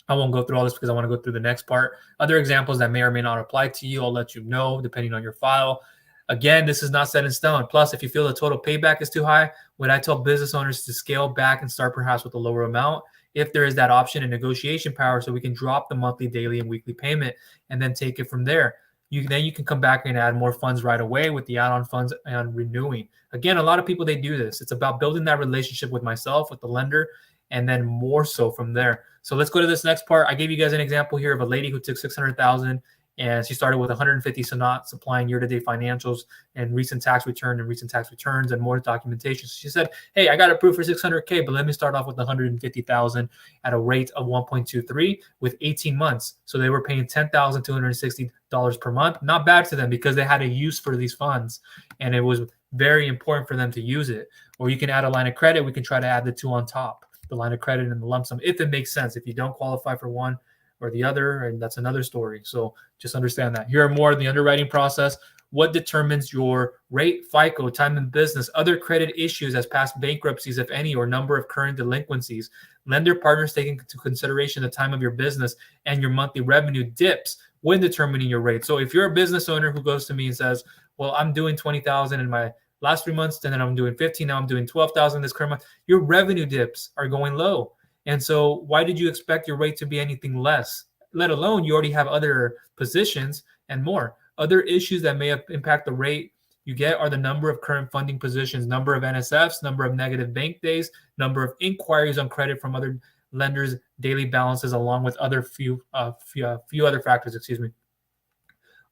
I won't go through all this because I want to go through the next part. Other examples that may or may not apply to you, I'll let you know depending on your file. Again, this is not set in stone. Plus, if you feel the total payback is too high, what I tell business owners to scale back and start perhaps with a lower amount, if there is that option and negotiation power, so we can drop the monthly, daily, and weekly payment and then take it from there. Then you can come back and add more funds right away with the add-on funds and renewing. Again, a lot of people, they do this. It's about building that relationship with myself, with the lender, and then more so from there. So let's go to this next part. I gave you guys an example here of a lady who took 600,000 and she started with 150, so not supplying year-to-date financials and recent tax return and recent tax returns and more documentation. So she said, hey, I got approved for 600K, but let me start off with 150,000 at a rate of 1.23 with 18 months. So they were paying $10,260 per month. Not bad to them because they had a use for these funds, and it was very important for them to use it. Or you can add a line of credit. We can try to add the two on top, the line of credit and the lump sum, if it makes sense. If you don't qualify for one or the other, and that's another story. So just understand that. Here are more of the underwriting process. What determines your rate, FICO, time in business, other credit issues as past bankruptcies, if any, or number of current delinquencies. Lender partners taking into consideration the time of your business and your monthly revenue dips when determining your rate. So if you're a business owner who goes to me and says, well, I'm doing 20,000 in my last 3 months, and then I'm doing 15, now I'm doing 12,000 this current month, your revenue dips are going low. And so why did you expect your rate to be anything less? Let alone you already have other positions and more. Other issues that may impact the rate you get are the number of current funding positions, number of NSFs, number of negative bank days, number of inquiries on credit from other lenders, daily balances, along with other few other factors,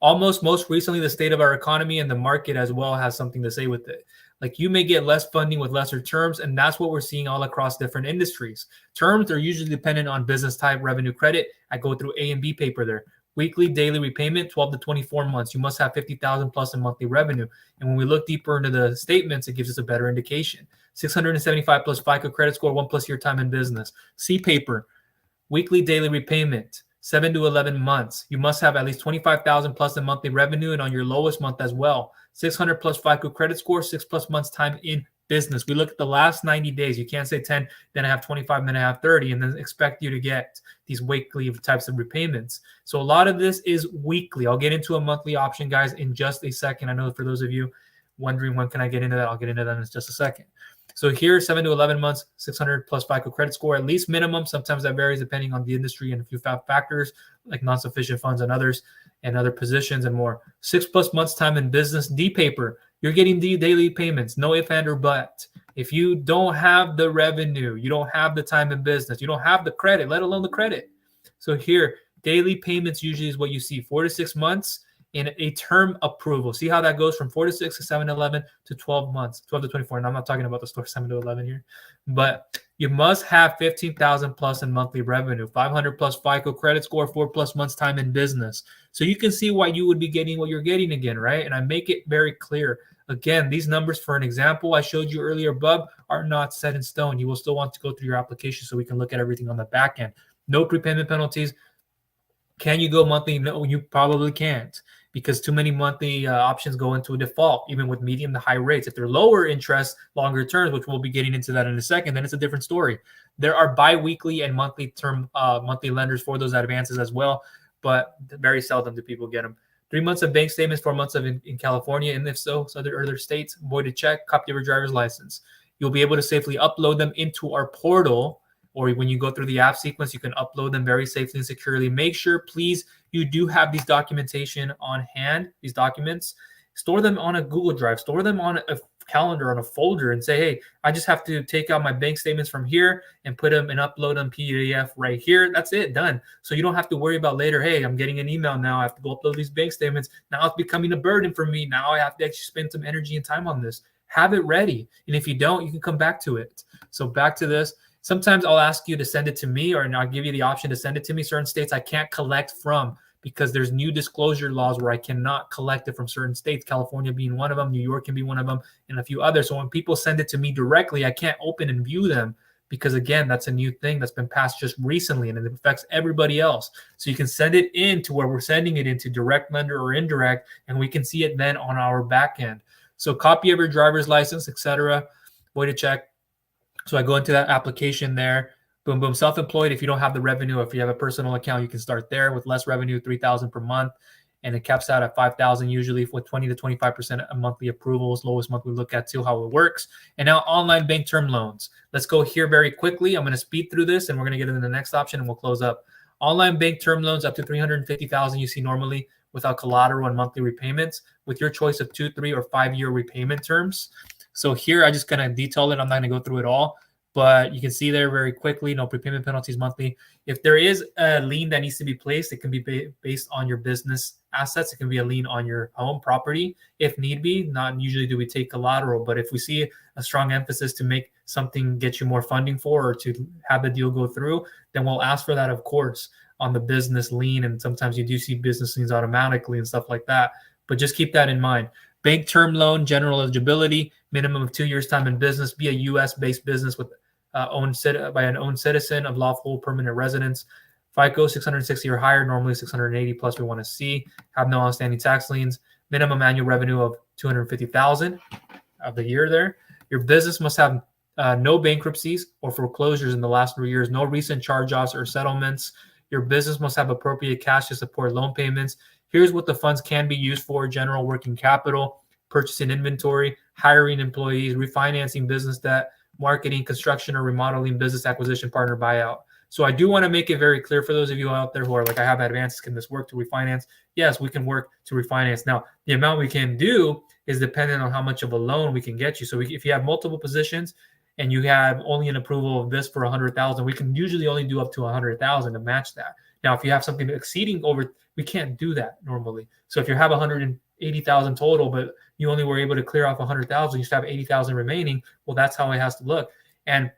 most recently, the state of our economy and the market as well has something to say with it. Like, you may get less funding with lesser terms, and that's what we're seeing all across different industries. Terms are usually dependent on business type, revenue, credit. I go through A and B paper there. Weekly, daily repayment, 12 to 24 months. You must have 50,000 plus in monthly revenue. And when we look deeper into the statements, it gives us a better indication. 675 plus FICO credit score, 1+ year time in business. C paper, weekly, daily repayment, 7 to 11 months. You must have at least 25,000 plus in monthly revenue, and on your lowest month as well. 600 plus FICO credit score, 6+ months time in business. We look at the last 90 days. You can't say 10, then I have 25, then I have 30, and then expect you to get these weekly types of repayments. So a lot of this is weekly. I'll get into a monthly option, guys, in just a second. I know for those of you wondering when can I get into that, I'll get into that in just a second. So here, 7 to 11 months, 600 plus FICO credit score, at least minimum. Sometimes that varies depending on the industry and a few factors like non-sufficient funds and others and other positions and more. 6+ months time in business. D paper, you're getting the daily payments, no if, and, or but. If you don't have the revenue, you don't have the time in business, you don't have the credit, let alone the credit. So here, daily payments usually is what you see, 4 to 6 months in a term approval. See how that goes from 4 to 6 to 7 to 11 to 12 months, 12 to 24. And I'm not talking about the store 7 to 11 here, but you must have 15,000 plus in monthly revenue, 500 plus FICO credit score, 4+ months time in business. So you can see why you would be getting what you're getting again, right? And I make it very clear. Again, these numbers, for an example I showed you earlier above, are not set in stone. You will still want to go through your application so we can look at everything on the back end. No prepayment penalties. Can you go monthly? No, you probably can't, because too many monthly options go into a default, even with medium to high rates. If they're lower interest, longer terms, which we'll be getting into that in a second, then it's a different story. There are bi-weekly and monthly lenders for those advances as well, but very seldom do people get them. 3 months of bank statements, 4 months of in California, and if so, other states, voided check, copy of your driver's license. You'll be able to safely upload them into our portal, or when you go through the app sequence, you can upload them very safely and securely. Make sure, please, you do have these documentation on hand, these documents, store them on a Google Drive, store them on a calendar, on a folder, and say, hey, I just have to take out my bank statements from here and put them and upload them PDF right here. That's it, done. So you don't have to worry about later, hey, I'm getting an email now, I have to go upload these bank statements. Now it's becoming a burden for me. Now I have to actually spend some energy and time on this. Have it ready. And if you don't, you can come back to it. So back to this. Sometimes I'll ask you to send it to me, or I'll give you the option to send it to me. Certain states I can't collect from because there's new disclosure laws where I cannot collect it from certain states, California being one of them, New York can be one of them, and a few others. So when people send it to me directly, I can't open and view them because, again, that's a new thing that's been passed just recently, and it affects everybody else. So you can send it in to where we're sending it into, direct lender or indirect, and we can see it then on our back end. So copy of your driver's license, etc. Way to check. So I go into that application there. Boom, boom. Self-employed, if you don't have the revenue, if you have a personal account, you can start there with less revenue, $3,000 per month. And it caps out at $5,000 usually with 20 to 25% of monthly approvals. Lowest month we look at too, how it works. And now online bank term loans. Let's go here very quickly. I'm going to speed through this and we're going to get into the next option and we'll close up. Online bank term loans up to $350,000 you see normally without collateral and monthly repayments with your choice of 2, 3, or 5-year repayment terms. So here I just kind of detail it. I'm not going to go through it all, but you can see there very quickly, no prepayment penalties monthly. If there is a lien that needs to be placed, it can be based on your business assets. It can be a lien on your home property if need be. Not usually do we take collateral, but if we see a strong emphasis to make something get you more funding for or to have the deal go through, then we'll ask for that, of course, on the business lien. And sometimes you do see business liens automatically and stuff like that. But just keep that in mind. Bank term loan, general eligibility, minimum of 2 years time in business, be a U.S.-based business with owned by an owned citizen of lawful permanent residence. FICO 660 or higher, normally 680 plus we want to see. Have no outstanding tax liens. Minimum annual revenue of $250,000 of the year there. Your business must have no bankruptcies or foreclosures in the last 3 years, no recent charge-offs or settlements. Your business must have appropriate cash to support loan payments. Here's what the funds can be used for: general working capital, purchasing inventory, hiring employees, refinancing business debt, marketing, construction or remodeling, business acquisition, partner buyout. So I do want to make it very clear for those of you out there who are like, I have advances, can this work to refinance? Yes, we can work to refinance. Now, the amount we can do is dependent on how much of a loan we can get you. So if you have multiple positions and you have only an approval of this for $100,000, we can usually only do up to $100,000 to match that. Now, if you have something exceeding over, we can't do that normally. So if you have $180,000 total, but you only were able to clear off $100,000, you still have $80,000 remaining. Well, that's how it has to look. And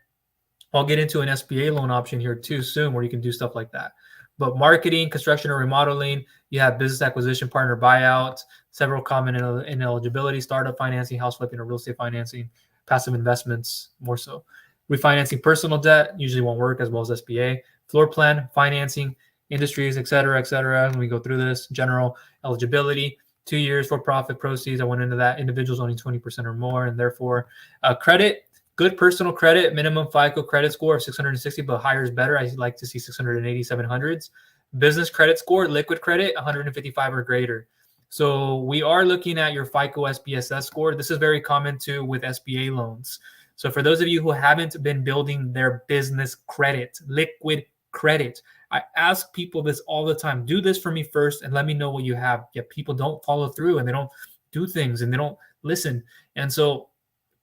I'll get into an SBA loan option here too soon where you can do stuff like that. But marketing, construction or remodeling, you have business acquisition, partner buyout, several common ineligibility, startup financing, house flipping or real estate financing, passive investments more so. Refinancing personal debt usually won't work as well as SBA. Floor plan, financing, industries, et cetera, et cetera. When we go through this, general eligibility, 2 years for profit proceeds. I went into that. Individuals owning 20% or more, and therefore credit, good personal credit, minimum FICO credit score of 660, but higher is better. I like to see 680, 700s. Business credit score, liquid credit, 155 or greater. So we are looking at your FICO SBSS score. This is very common too with SBA loans. So for those of you who haven't been building their business credit, liquid credit, I ask people this all the time. Do this for me first and let me know what you have. Yet people don't follow through and they don't do things and they don't listen. And so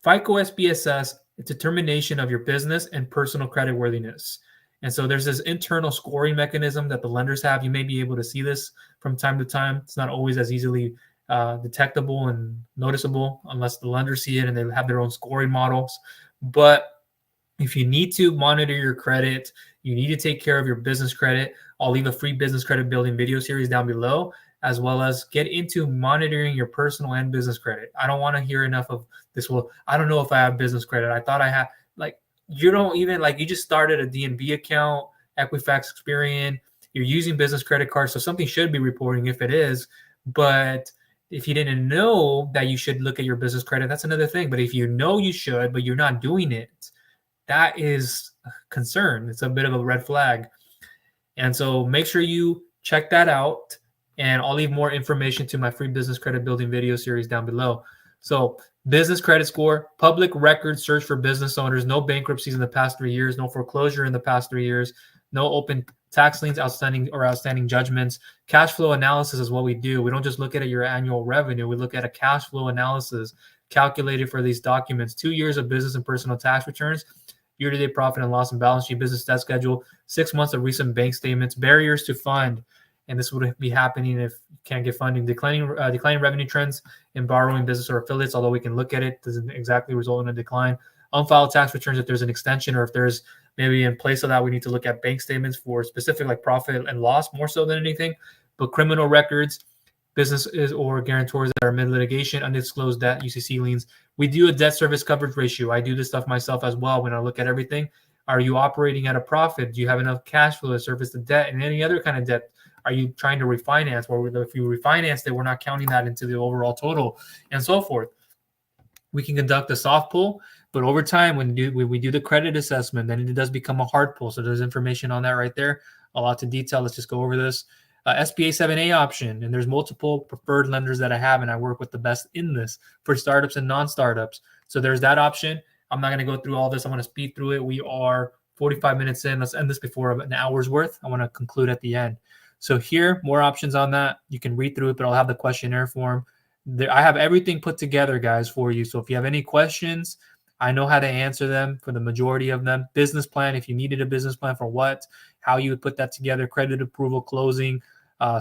FICO SBSS, it's a determination of your business and personal credit worthiness. And so there's this internal scoring mechanism that the lenders have. You may be able to see this from time to time. It's not always as easily detectable and noticeable unless the lenders see it and they have their own scoring models. But if you need to monitor your credit, you need to take care of your business credit. I'll leave a free business credit building video series down below, as well as get into monitoring your personal and business credit. I don't want to hear enough of this. Well, I don't know if I have business credit. I thought I had, like, you don't even, like, you just started a DNB account, Equifax, Experian, you're using business credit cards. So something should be reporting if it is, but if you didn't know that you should look at your business credit, that's another thing. But if you know you should, but you're not doing it, that is a concern. It's a bit of a red flag. And so make sure you check that out. And I'll leave more information to my free business credit building video series down below. So business credit score, public record search for business owners, no bankruptcies in the past 3 years, no foreclosure in the past 3 years, no open tax liens, outstanding judgments. Cash flow analysis is what we do. We don't just look at your annual revenue. We look at a cash flow analysis calculated for these documents, 2 years of business and personal tax returns, year-to-date profit and loss and balance sheet, business debt schedule, 6 months of recent bank statements, barriers to fund, and this would be happening if you can't get funding, declining revenue trends in borrowing business or affiliates, although we can look at it, doesn't exactly result in a decline. Unfiled tax returns if there's an extension, or if there's maybe in place of that, we need to look at bank statements for specific like profit and loss more so than anything. But criminal records, businesses or guarantors that are mid litigation, undisclosed debt, UCC liens. We do a debt service coverage ratio. I do this stuff myself as well when I look at everything. Are you operating at a profit? Do you have enough cash flow to service the debt and any other kind of debt? Are you trying to refinance? Or if you refinance it, we're not counting that into the overall total, and so forth. We can conduct a soft pull, but over time, when we do the credit assessment, then it does become a hard pull. So there's information on that right there. A lot of detail. Let's just go over this. SBA 7A option, and there's multiple preferred lenders that I have, and I work with the best in this for startups and non-startups. So there's that option. I'm not going to go through all this. I'm going to speed through it. We are 45 minutes in. Let's end this before an hour's worth. I want to conclude at the end. So here, more options on that. You can read through it, but I'll have the questionnaire form. I have everything put together, guys, for you. So if you have any questions, I know how to answer them for the majority of them. Business plan, if you needed a business plan for what, how you would put that together, credit approval, closing,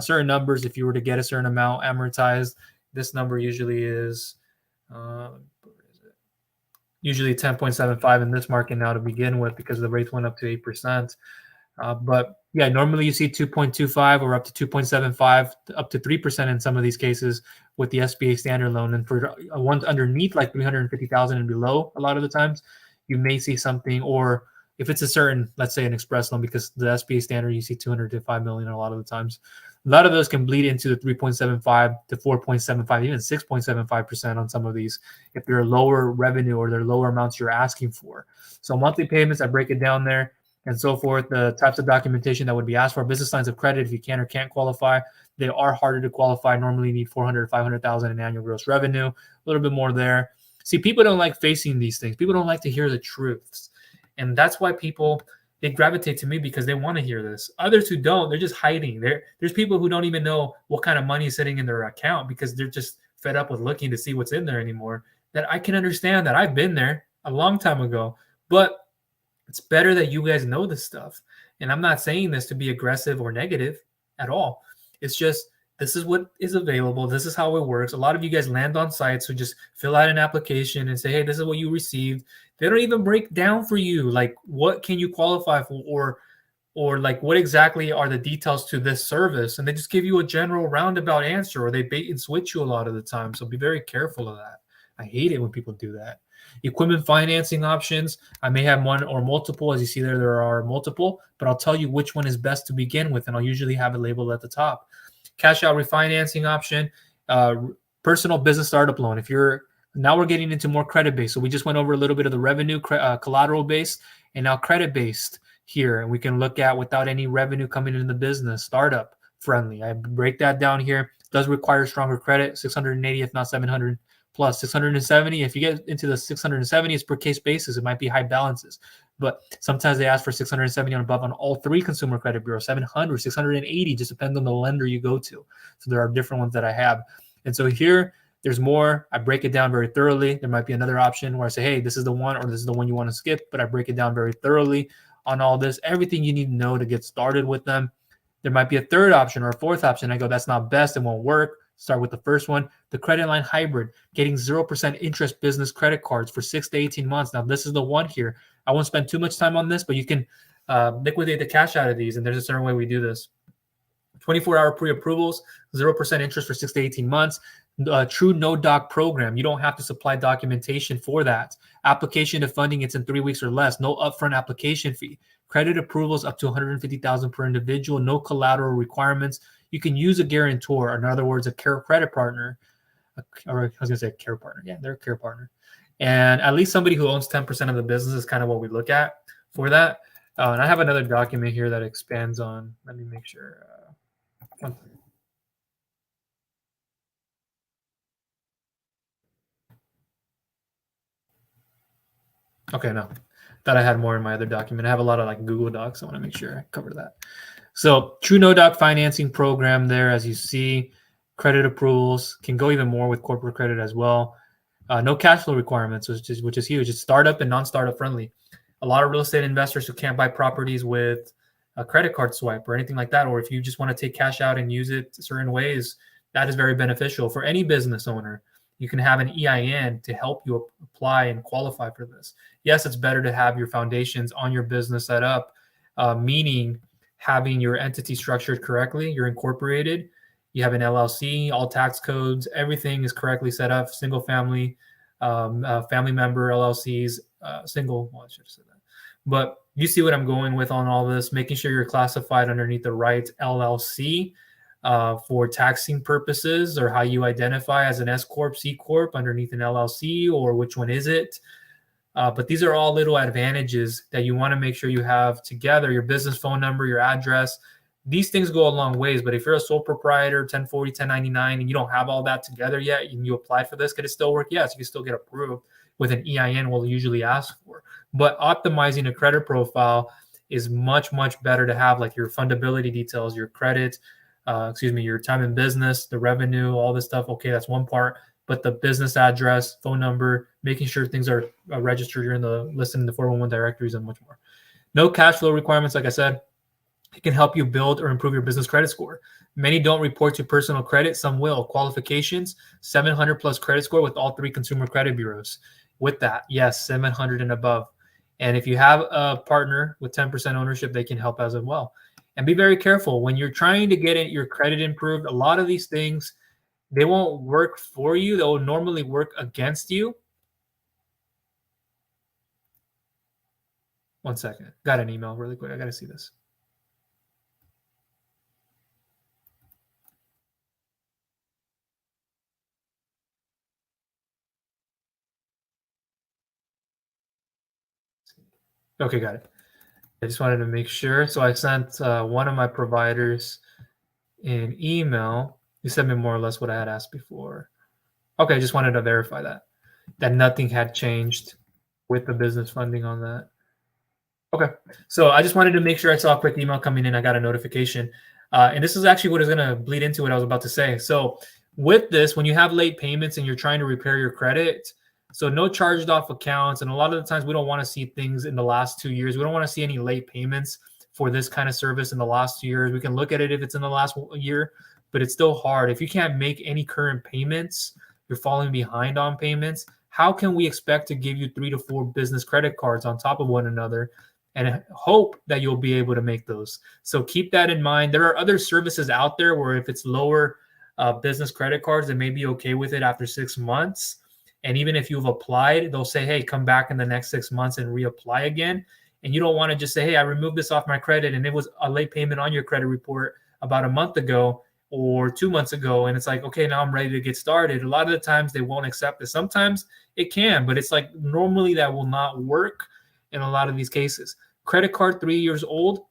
certain numbers. If you were to get a certain amount amortized, this number usually is usually 10.75 in this market now to begin with, because the rates went up to 8%. But yeah, normally you see 2.25 or up to 2.75, up to 3% in some of these cases with the SBA standard loan. And for ones underneath like 350,000 and below, a lot of the times you may see something, or if it's a certain, let's say an express loan, because the SBA standard, you see 200 to 5 million a lot of the times. A lot of those can bleed into the 3.75 to 4.75, even 6.75% on some of these, if they're lower revenue or they're lower amounts you're asking for. So monthly payments, I break it down there, and so forth. The types of documentation that would be asked for, business lines of credit, if you can or can't qualify, they are harder to qualify. Normally you need 400, 500,000 in annual gross revenue, a little bit more there. See, people don't like facing these things. People don't like to hear the truths. And that's why they gravitate to me, because they want to hear this. Others who don't, they're just hiding. There's people who don't even know what kind of money is sitting in their account, because they're just fed up with looking to see what's in there anymore. That I can understand that. I've been there a long time ago, but it's better that you guys know this stuff. And I'm not saying this to be aggressive or negative at all. It's just, this is what is available. This is how it works. A lot of you guys land on sites who just fill out an application and say, hey, this is what you received. They don't even break down for you, like, what can you qualify for, or like, what exactly are the details to this service? And they just give you a general roundabout answer, or they bait and switch you a lot of the time. So be very careful of that. I hate it when people do that. Equipment financing options. I may have one or multiple. As you see there are multiple, but I'll tell you which one is best to begin with, and I'll usually have it labeled at the top. Cash out refinancing option, personal business startup loan. Now we're getting into more credit based. So we just went over a little bit of the revenue, collateral based, and now credit based here. And we can look at without any revenue coming into the business, startup friendly. I break that down here. It does require stronger credit, 680 if not 700 plus. 670. If you get into the 670, it's per case basis. It might be high balances, but sometimes they ask for 670 and above on all three consumer credit bureaus. 700, 680, just depends on the lender you go to. So there are different ones that I have. And so here, there's more. I break it down very thoroughly. There might be another option where I say, hey, this is the one, or this is the one you want to skip, but I break it down very thoroughly on all this, everything you need to know to get started with them. There might be a third option or a fourth option. I go, that's not best. It won't work. Start with the first one, the credit line hybrid, getting 0% interest business credit cards for 6 to 18 months. Now, this is the one here. I won't spend too much time on this, but you can liquidate the cash out of these, and there's a certain way we do this. 24-hour pre-approvals, 0% interest for 6 to 18 months. True no-doc program. You don't have to supply documentation for that. Application to funding, it's in 3 weeks or less. No upfront application fee. Credit approvals up to 150,000 per individual. No collateral requirements. You can use a guarantor, or in other words, a care credit partner. Or I was going to say care partner. Yeah, they're a care partner. And at least somebody who owns 10% of the business is kind of what we look at for that. And I have another document here that expands on. Let me make sure. Okay, no. Thought I had more in my other document. I have a lot of like Google Docs. I want to make sure I cover that. So True No Doc financing program there, as you see, credit approvals can go even more with corporate credit as well. No cash flow requirements, which is huge. It's startup and non-startup friendly. A lot of real estate investors who can't buy properties with a credit card swipe or anything like that, or if you just want to take cash out and use it certain ways, that is very beneficial for any business owner. You can have an EIN to help you apply and qualify for this. Yes, it's better to have your foundations on your business set up, meaning having your entity structured correctly, you're incorporated, you have an LLC, all tax codes, everything is correctly set up, single family, family member LLCs, single, well, I should have said that. But you see what I'm going with on all this, making sure you're classified underneath the right LLC for taxing purposes, or how you identify as an S Corp, C Corp underneath an LLC, or which one is it? But these are all little advantages that you want to make sure you have together: your business phone number, your address. These things go a long ways. But if you're a sole proprietor, 1040, 1099, and you don't have all that together yet, and you apply for this, could it still work? Yes, you can still get approved with an EIN we'll usually ask for. But optimizing a credit profile is much, much better to have, like your fundability details, your credit, your time in business, the revenue, all this stuff. Okay, that's one part. But the business address, phone number, making sure things are registered, you're in the listed in the 411 directories, and much more. No cash flow requirements, like I said. It can help you build or improve your business credit score. Many don't report to personal credit, some will. Qualifications: 700 plus credit score with all 3 consumer credit bureaus. With that, yes, 700 and above. And if you have a partner with 10% ownership, they can help as well. And be very careful when you're trying to get your credit improved. A lot of these things, they won't work for you. They'll normally work against you. One second. Got an email really quick. I got to see this. Okay, got it. I just wanted to make sure. So I sent one of my providers an email. He sent me more or less what I had asked before. Okay, I just wanted to verify that nothing had changed with the business funding on that. Okay, so I just wanted to make sure. I saw a quick email coming in. I got a notification, and this is actually what is going to bleed into what I was about to say. So with this, when you have late payments and you're trying to repair your credit, so no charged off accounts, and a lot of the times we don't want to see things in the last 2 years. We don't want to see any late payments for this kind of service in the last 2 years. We can look at it if it's in the last year, but it's still hard. If you can't make any current payments, you're falling behind on payments. How can we expect to give you 3 to 4 business credit cards on top of one another and hope that you'll be able to make those? So keep that in mind. There are other services out there where if it's lower business credit cards, they may be okay with it after 6 months. And even if you've applied, they'll say, hey, come back in the next 6 months and reapply again. And you don't want to just say, hey, I removed this off my credit and it was a late payment on your credit report about a month ago or 2 months ago. And it's like, okay, now I'm ready to get started. A lot of the times they won't accept it. Sometimes it can, but it's like normally that will not work in a lot of these cases. Credit card 3 years old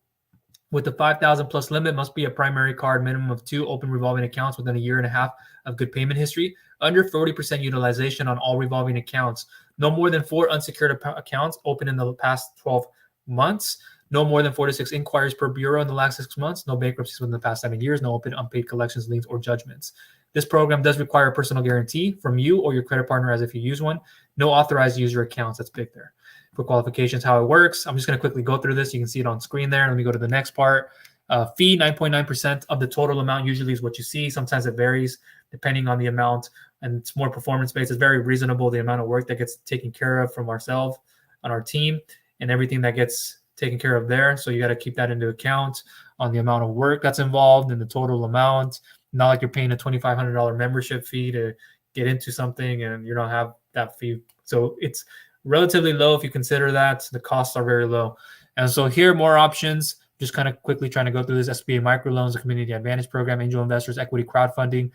with the 5,000 plus limit must be a primary card, minimum of 2 open revolving accounts within a year and a half of good payment history, under 40% utilization on all revolving accounts, no more than 4 unsecured accounts open in the past 12 months, no more than 4 to 6 inquiries per bureau in the last 6 months, no bankruptcies within the past 7 years, no open unpaid collections, liens, or judgments. This program does require a personal guarantee from you or your credit partner as if you use one. No authorized user accounts. That's big there. For qualifications, how it works, I'm just going to quickly go through this. You can see it on screen there. Let me go to the next part. Fee, 9.9% of the total amount usually is what you see. Sometimes it varies depending on the amount, and it's more performance-based. It's very reasonable, the amount of work that gets taken care of from ourselves on our team and everything that gets taken care of there. So you got to keep that into account on the amount of work that's involved in the total amount. Not like you're paying a $2,500 membership fee to get into something and you don't have that fee. So it's relatively low if you consider that. The costs are very low. And so here, more options. Just kind of quickly trying to go through this: SBA microloans, the Community Advantage Program, angel investors, equity crowdfunding,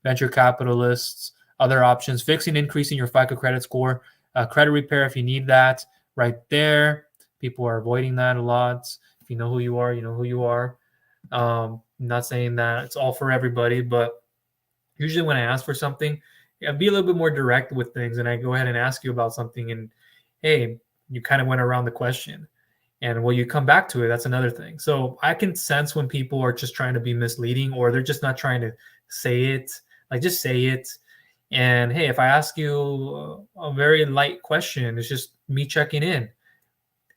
venture capitalists, other options, fixing, increasing your FICO credit score, credit repair if you need that right there. People are avoiding that a lot. If you know who you are, you know who you are. I'm not saying that it's all for everybody, but usually when I ask for something, I'd be a little bit more direct with things, and I go ahead and ask you about something, and hey, you kind of went around the question. And will you come back to it? That's another thing. So I can sense when people are just trying to be misleading, or they're just not trying to say it. Like, just say it. And hey, if I ask you a very light question, it's just me checking in.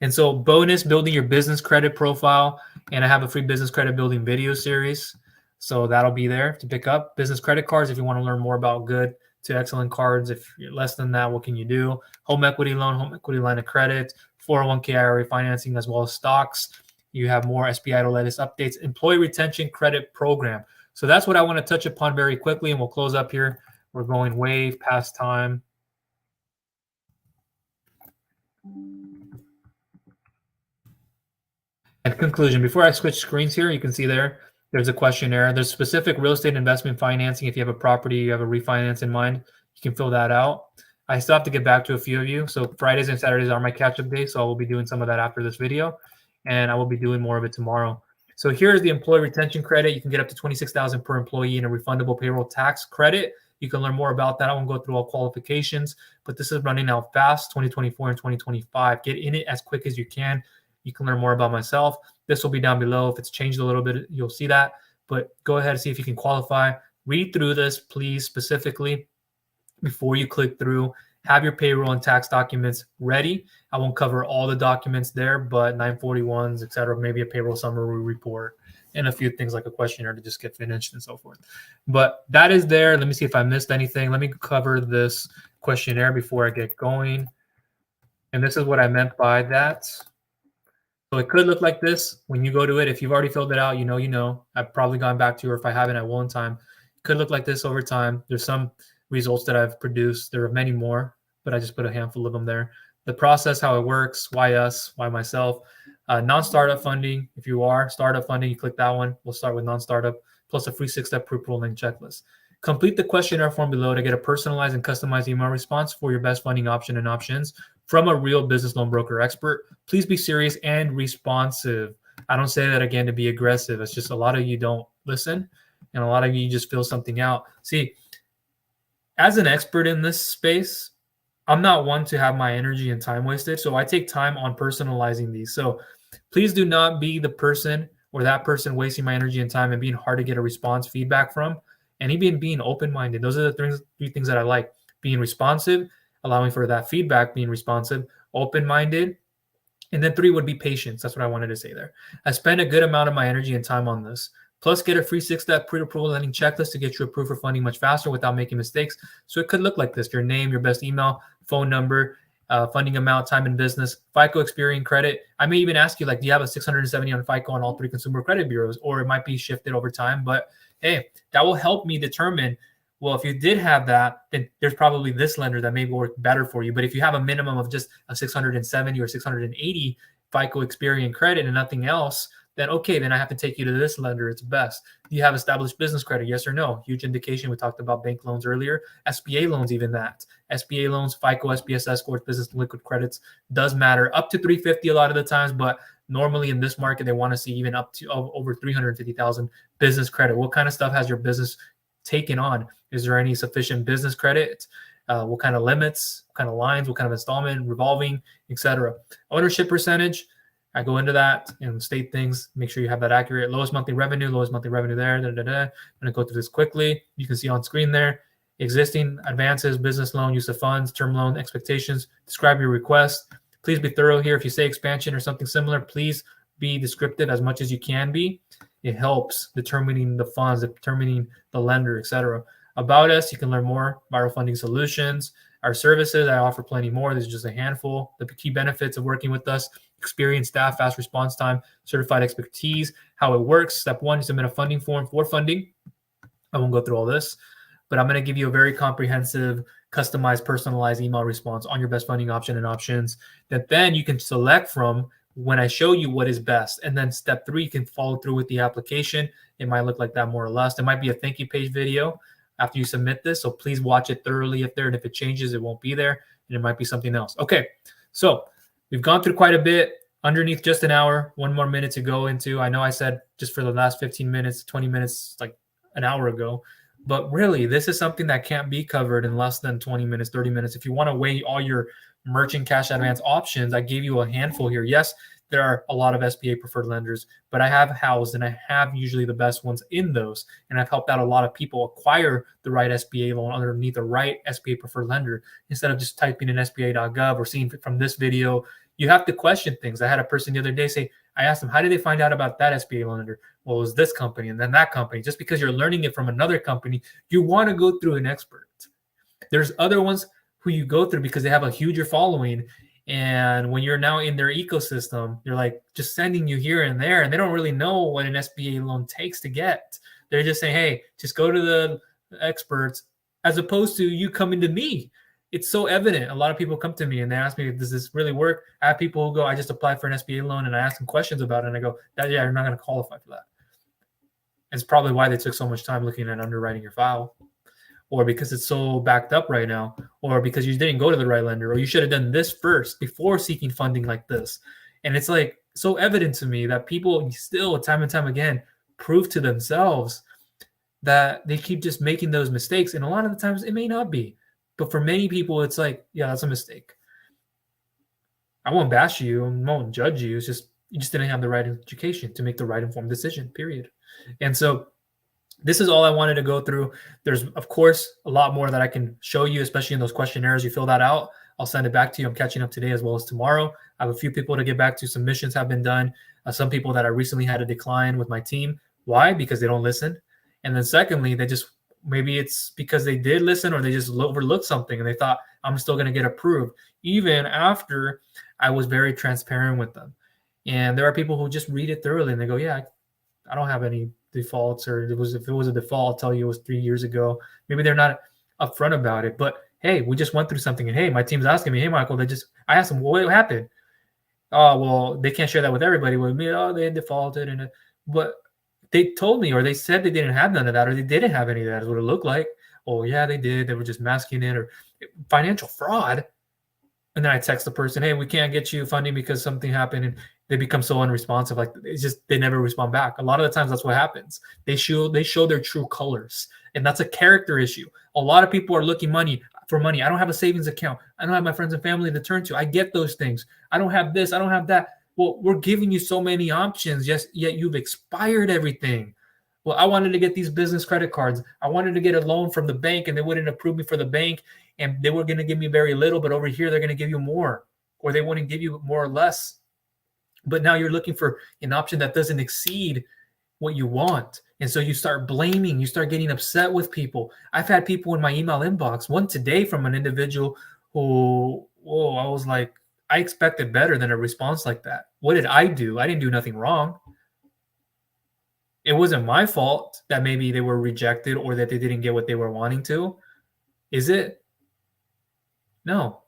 And so, bonus, building your business credit profile. And I have a free business credit building video series. So that'll be there to pick up. Business credit cards, if you want to learn more about good to excellent cards. If you're less than that, what can you do? Home equity loan, home equity line of credit, 401k IRA financing, as well as stocks. You have more SBI latest updates, employee retention credit program. So that's what I want to touch upon very quickly, and we'll close up here. We're going way past time. And conclusion, before I switch screens here, you can see there's a questionnaire. There's specific real estate investment financing. If you have a property, you have a refinance in mind, you can fill that out. I still have to get back to a few of you. So Fridays and Saturdays are my catch-up days. So I will be doing some of that after this video, and I will be doing more of it tomorrow. So here's the employee retention credit. You can get up to $26,000 per employee in a refundable payroll tax credit. You can learn more about that. I won't go through all qualifications, but this is running out fast, 2024 and 2025. Get in it as quick as you can. You can learn more about myself. This will be down below. If it's changed a little bit, you'll see that. But go ahead and see if you can qualify. Read through this, please, specifically before you click through. Have your payroll and tax documents ready. I won't cover all the documents there, but 941s, et cetera, maybe a payroll summary report, and a few things like a questionnaire to just get finished and so forth. But that is there. Let me see if I missed anything. Let me cover this questionnaire before I get going. And this is what I meant by that. So it could look like this when you go to it. If you've already filled it out, you know. I've probably gone back to you, or if I haven't, I will in time. It could look like this over time. There's some results that I've produced. There are many more, but I just put a handful of them there. The process, how it works, why us, why myself. Non-startup funding. If you are startup funding, you click that one. We'll start with non-startup, plus a free 6-step pre-approval link checklist. Complete the questionnaire form below to get a personalized and customized email response for your best funding option and options from a real business loan broker expert. Please be serious and responsive. I don't say that again to be aggressive. It's just a lot of you don't listen, and a lot of you just fill something out. See, as an expert in this space, I'm not one to have my energy and time wasted. So I take time on personalizing these. So please do not be the person or that person wasting my energy and time and being hard to get a response feedback from. And even being open-minded. Those are the three things that I like. Being responsive, allowing for that feedback, being responsive, open-minded. And then 3 would be patience. That's what I wanted to say there. I spend a good amount of my energy and time on this. Plus, get a free 6-step pre-approval lending checklist to get you approved for funding much faster without making mistakes. So it could look like this: your name, your best email, phone number, funding amount, time in business, FICO, Experian credit. I may even ask you, like, do you have a 670 on FICO on all 3 consumer credit bureaus? Or it might be shifted over time. But hey, that will help me determine, well, if you did have that, then there's probably this lender that may work better for you. But if you have a minimum of just a 670 or 680 FICO, Experian credit and nothing else, then okay, then I have to take you to this lender. It's best. Do you have established business credit? Yes or no? Huge indication. We talked about bank loans earlier. SBA loans, even that. SBA loans, FICO, SPSS scores, business liquid credits does matter. Up to 350 a lot of the times, but normally in this market, they want to see even up to over 350,000 business credit. What kind of stuff has your business taken on? Is there any sufficient business credit? What kind of limits? What kind of lines? What kind of installment, revolving, etc. Ownership percentage. I go into that and state things. Make sure you have that accurate. Lowest monthly revenue there. I'm going to go through this quickly. You can see on screen there. Existing advances, business loan, use of funds, term loan expectations. Describe your request. Please be thorough here. If you say expansion or something similar, please be descriptive as much as you can be. It helps determining the funds, determining the lender, etc. About us, you can learn more. Viral funding solutions. Our services, I offer plenty more. This is just a handful. The key benefits of working with us: experienced staff, fast response time, certified expertise. How it works: step 1, you submit a funding form for funding. I won't go through all this, but I'm going to give you a very comprehensive, customized, personalized email response on your best funding option and options that then you can select from when I show you what is best. And then step 3, you can follow through with the application. It might look like that more or less. There might be a thank you page video after you submit this, so please watch it thoroughly if there, and if it changes, it won't be there, and it might be something else. Okay, so we've gone through quite a bit. Underneath just an hour, 1 more minute to go into. I know I said just for the last 15 minutes, 20 minutes, like an hour ago, but really this is something that can't be covered in less than 20 minutes, 30 minutes. If you want to weigh all your merchant cash advance options, I gave you a handful here. Yes, there are a lot of SBA preferred lenders, but I have housed and I have usually the best ones in those. And I've helped out a lot of people acquire the right SBA loan underneath the right SBA preferred lender instead of just typing in SBA.gov or seeing from this video. You have to question things. I had a person the other day say, I asked them, how did they find out about that SBA loan lender? Well, it was this company and then that company. Just because you're learning it from another company, you want to go through an expert. There's other ones who you go through because they have a huger following. And when you're now in their ecosystem, they're like just sending you here and there, and they don't really know what an SBA loan takes to get. They're just saying, hey, just go to the experts, as opposed to you coming to me. It's so evident. A lot of people come to me and they ask me, does this really work? I have people who go, I just applied for an SBA loan, and I ask them questions about it, and I go, yeah, you're not going to qualify for that. It's probably why they took so much time looking at underwriting your file, or because it's so backed up right now, or because you didn't go to the right lender, or you should have done this first before seeking funding like this. And it's like so evident to me that people still time and time again prove to themselves that they keep just making those mistakes. And a lot of the times it may not be, but for many people, it's like, yeah, that's a mistake. I won't bash you, I won't judge you. It's just, you just didn't have the right education to make the right informed decision, period. And so this is all I wanted to go through. There's, of course, a lot more that I can show you, especially in those questionnaires. You fill that out, I'll send it back to you. I'm catching up today as well as tomorrow. I have a few people to get back to. Submissions have been done. Some people that I recently had to decline with my team. Why? Because they don't listen. And then secondly, they just, maybe it's because they did listen, or they just overlooked something and they thought, I'm still going to get approved, even after I was very transparent with them. And there are people who just read it thoroughly and they go, yeah, I don't have any defaults, or if it was a default, I'll tell you it was 3 years ago. Maybe they're not upfront about it, but hey, we just went through something, and hey, my team's asking me, hey, Michael, I asked them, well, what happened? Oh, well, they can't share that with everybody. With me, oh, they defaulted, but they told me, or they said they didn't have none of that, or they didn't have any of that. Is what it looked like. Oh, yeah, they did. They were just masking it, or financial fraud. And then I text the person, hey, we can't get you funding because something happened, and they become so unresponsive. Like, it's just, they never respond back. A lot of the times that's what happens. They show their true colors, and that's a character issue. A lot of people are looking for money. I don't have a savings account. I don't have my friends and family to turn to. I get those things. I don't have this. I don't have that. Well, we're giving you so many options, yet you've expired everything. Well, I wanted to get these business credit cards. I wanted to get a loan from the bank, and they wouldn't approve me for the bank, and they were going to give me very little, but over here they're going to give you more, or they wouldn't give you more or less. But now you're looking for an option that doesn't exceed what you want. And so you start blaming, you start getting upset with people. I've had people in my email inbox, one today from an individual who, I was like, I expected better than a response like that. What did I do? I didn't do nothing wrong. It wasn't my fault that maybe they were rejected or that they didn't get what they were wanting to. Is it? No.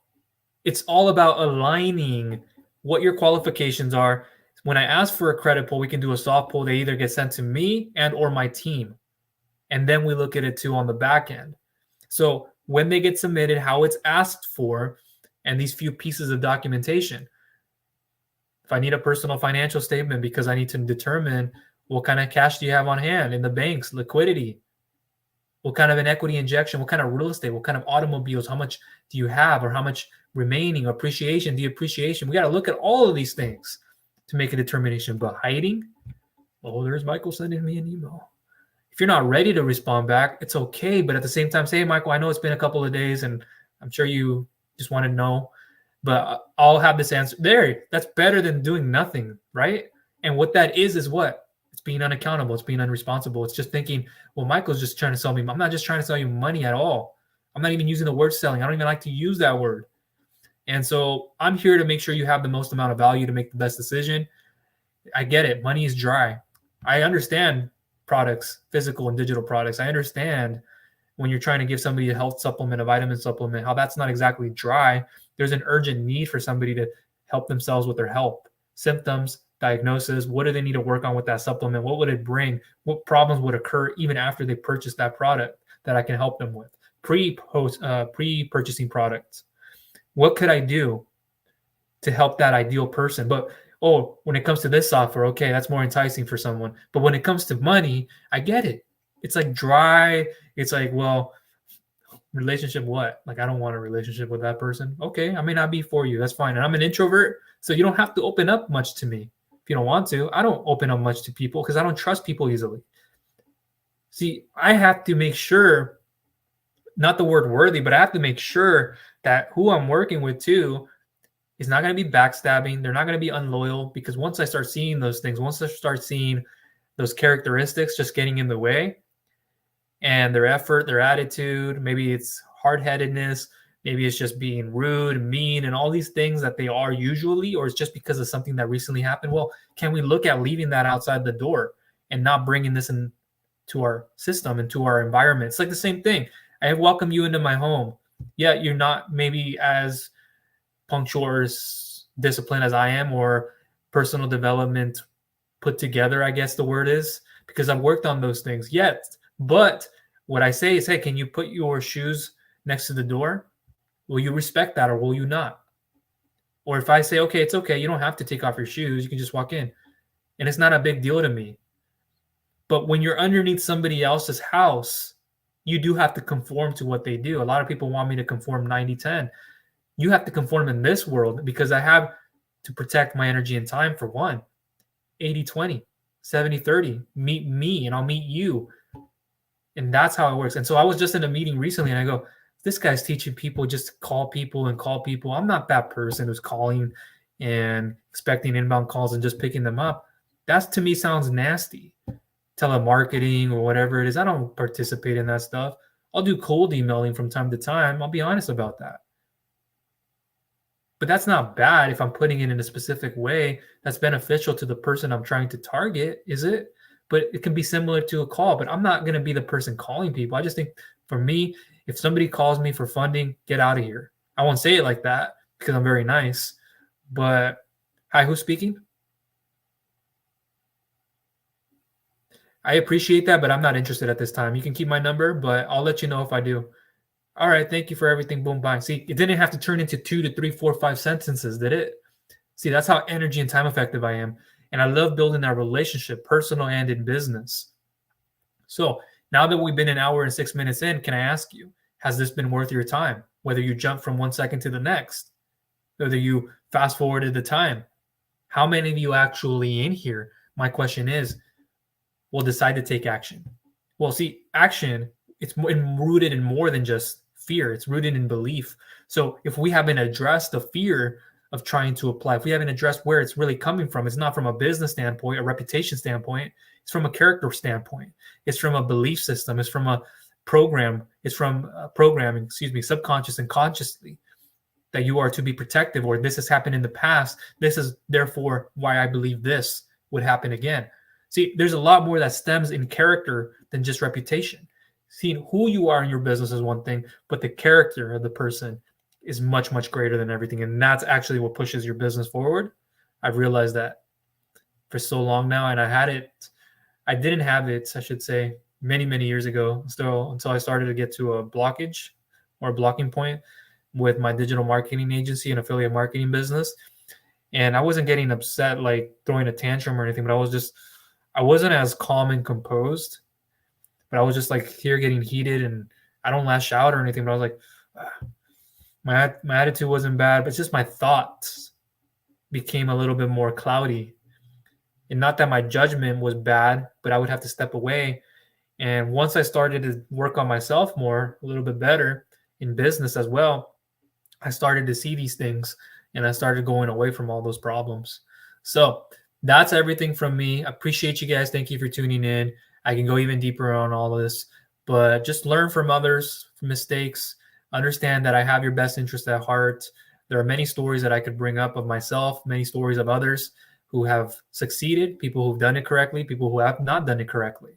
It's all about aligning what your qualifications are. When I ask for a credit pull, we can do a soft pull. They either get sent to me and or my team. And then we look at it too on the back end. So when they get submitted, how it's asked for, and these few pieces of documentation. If I need a personal financial statement because I need to determine what kind of cash do you have on hand in the banks, liquidity, what kind of an equity injection, what kind of real estate, what kind of automobiles, how much do you have, or how much remaining, appreciation, depreciation. We got to look at all of these things to make a determination. But hiding, oh, there's Michael sending me an email. If you're not ready to respond back, it's okay. But at the same time, say, hey, Michael, I know it's been a couple of days and I'm sure you just want to know, but I'll have this answer. There, that's better than doing nothing, right? And what that is what? It's being unaccountable. It's being unresponsible. It's just thinking, well, Michael's just trying to sell me. I'm not just trying to sell you money at all. I'm not even using the word selling. I don't even like to use that word. And so I'm here to make sure you have the most amount of value to make the best decision. I get it. Money is dry. I understand products, physical and digital products. I understand when you're trying to give somebody a health supplement, a vitamin supplement, how that's not exactly dry. There's an urgent need for somebody to help themselves with their health, symptoms, diagnosis. What do they need to work on with that supplement? What would it bring? What problems would occur even after they purchase that product that I can help them with? Pre-purchasing products. What could I do to help that ideal person? But when it comes to this software, okay, that's more enticing for someone. But when it comes to money, I get it. It's like dry. It's like, well, Relationship what? Like, I don't want a relationship with that person. Okay, I may not be for you. That's fine. And I'm an introvert, so you don't have to open up much to me if you don't want to. I don't open up much to people because I don't trust people easily. See, I have to make sure, not the word worthy, but I have to make sure that who I'm working with too is not going to be backstabbing. They're not going to be unloyal, because once I start seeing those things, once I start seeing those characteristics just getting in the way, and their effort, their attitude, maybe it's hard-headedness, maybe it's just being rude, mean, and all these things that they are usually, or it's just because of something that recently happened. Well, can we look at leaving that outside the door and not bringing this into our system, into our environment? It's like the same thing. I welcome you into my home. Yeah, you're not maybe as punctual or disciplined as I am, or personal development put together, I guess the word is, because I've worked on those things yet. But what I say is, hey, can you put your shoes next to the door? Will you respect that, or will you not? Or if I say, okay, it's okay, you don't have to take off your shoes, you can just walk in, and it's not a big deal to me. But when you're underneath somebody else's house, you do have to conform to what they do. A lot of people want me to conform 90-10. You have to conform in this world, because I have to protect my energy and time, for one. 80-20, 70-30. Meet me and I'll meet you. And that's how it works. And so I was just in a meeting recently, and I go, this guy's teaching people just to call people and call people. I'm not that person who's calling and expecting inbound calls and just picking them up. That's, to me, sounds nasty. Telemarketing or whatever it is, I don't participate in that stuff. I'll do cold emailing from time to time. I'll be honest about that. But that's not bad if I'm putting it in a specific way that's beneficial to the person I'm trying to target, is it? But it can be similar to a call, but I'm not going to be the person calling people. I just think, for me, if somebody calls me for funding, get out of here. I won't say it like that because I'm very nice. But hi, who's speaking? I appreciate that, but I'm not interested at this time. You can keep my number, but I'll let you know if I do. All right, thank you for everything. Boom, bye. See, it didn't have to turn into 2 to 3, 4, 5 sentences, did it? See, that's how energy and time effective I am. And I love building that relationship, personal and in business. So now that we've been an hour and 6 minutes in, can I ask you, has this been worth your time? Whether you jump from 1 second to the next, whether you fast forwarded the time, how many of you actually in here, my question is, will decide to take action? Well, see, action, it's rooted in more than just fear. It's rooted in belief. So if we haven't addressed the fear of trying to apply, if we haven't addressed where it's really coming from, it's not from a business standpoint, a reputation standpoint, it's from a character standpoint, it's from a belief system, it's from a program, it's from programming, subconscious and consciously, that you are to be protective, or this has happened in the past, this is therefore why I believe this would happen again. See, there's a lot more that stems in character than just reputation. Seeing who you are in your business is one thing, but the character of the person is much, much greater than everything. And that's actually what pushes your business forward. I've realized that for so long now, and I didn't have it, I should say, many, many years ago, still, until I started to get to a blockage or a blocking point with my digital marketing agency and affiliate marketing business. And I wasn't getting upset, like throwing a tantrum or anything, but I wasn't as calm and composed, but I was just like here getting heated, and I don't lash out or anything, but I was like, my attitude wasn't bad, but it's just my thoughts became a little bit more cloudy. And not that my judgment was bad, but I would have to step away. And once I started to work on myself more, a little bit better in business as well, I started to see these things, and I started going away from all those problems. So that's everything from me. I appreciate you guys. Thank you for tuning in. I can go even deeper on all of this, but just learn from others, from mistakes. Understand that I have your best interest at heart. There are many stories that I could bring up of myself, many stories of others who have succeeded, people who've done it correctly, people who have not done it correctly.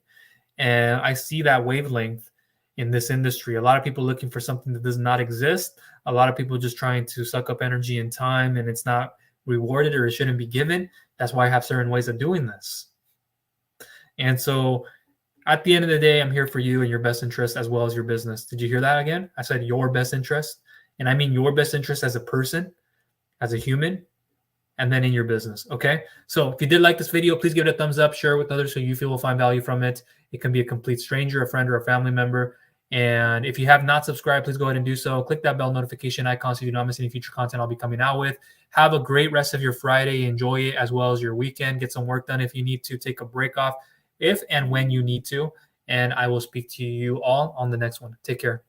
And I see that wavelength in this industry. A lot of people looking for something that does not exist. A lot of people just trying to suck up energy and time, and it's not rewarded, or it shouldn't be given. That's why I have certain ways of doing this. And so at the end of the day, I'm here for you and your best interest as well as your business. Did you hear that again? I said your best interest. And I mean your best interest as a person, as a human, and then in your business. Okay. So if you did like this video, please give it a thumbs up, share it with others so you feel will find value from it. It can be a complete stranger, a friend, or a family member. And if you have not subscribed, please go ahead and do so. Click that bell notification icon so you do not miss any future content I'll be coming out with. Have a great rest of your Friday. Enjoy it as well as your weekend. Get some work done if you need to. Take a break off if and when you need to. And I will speak to you all on the next one. Take care.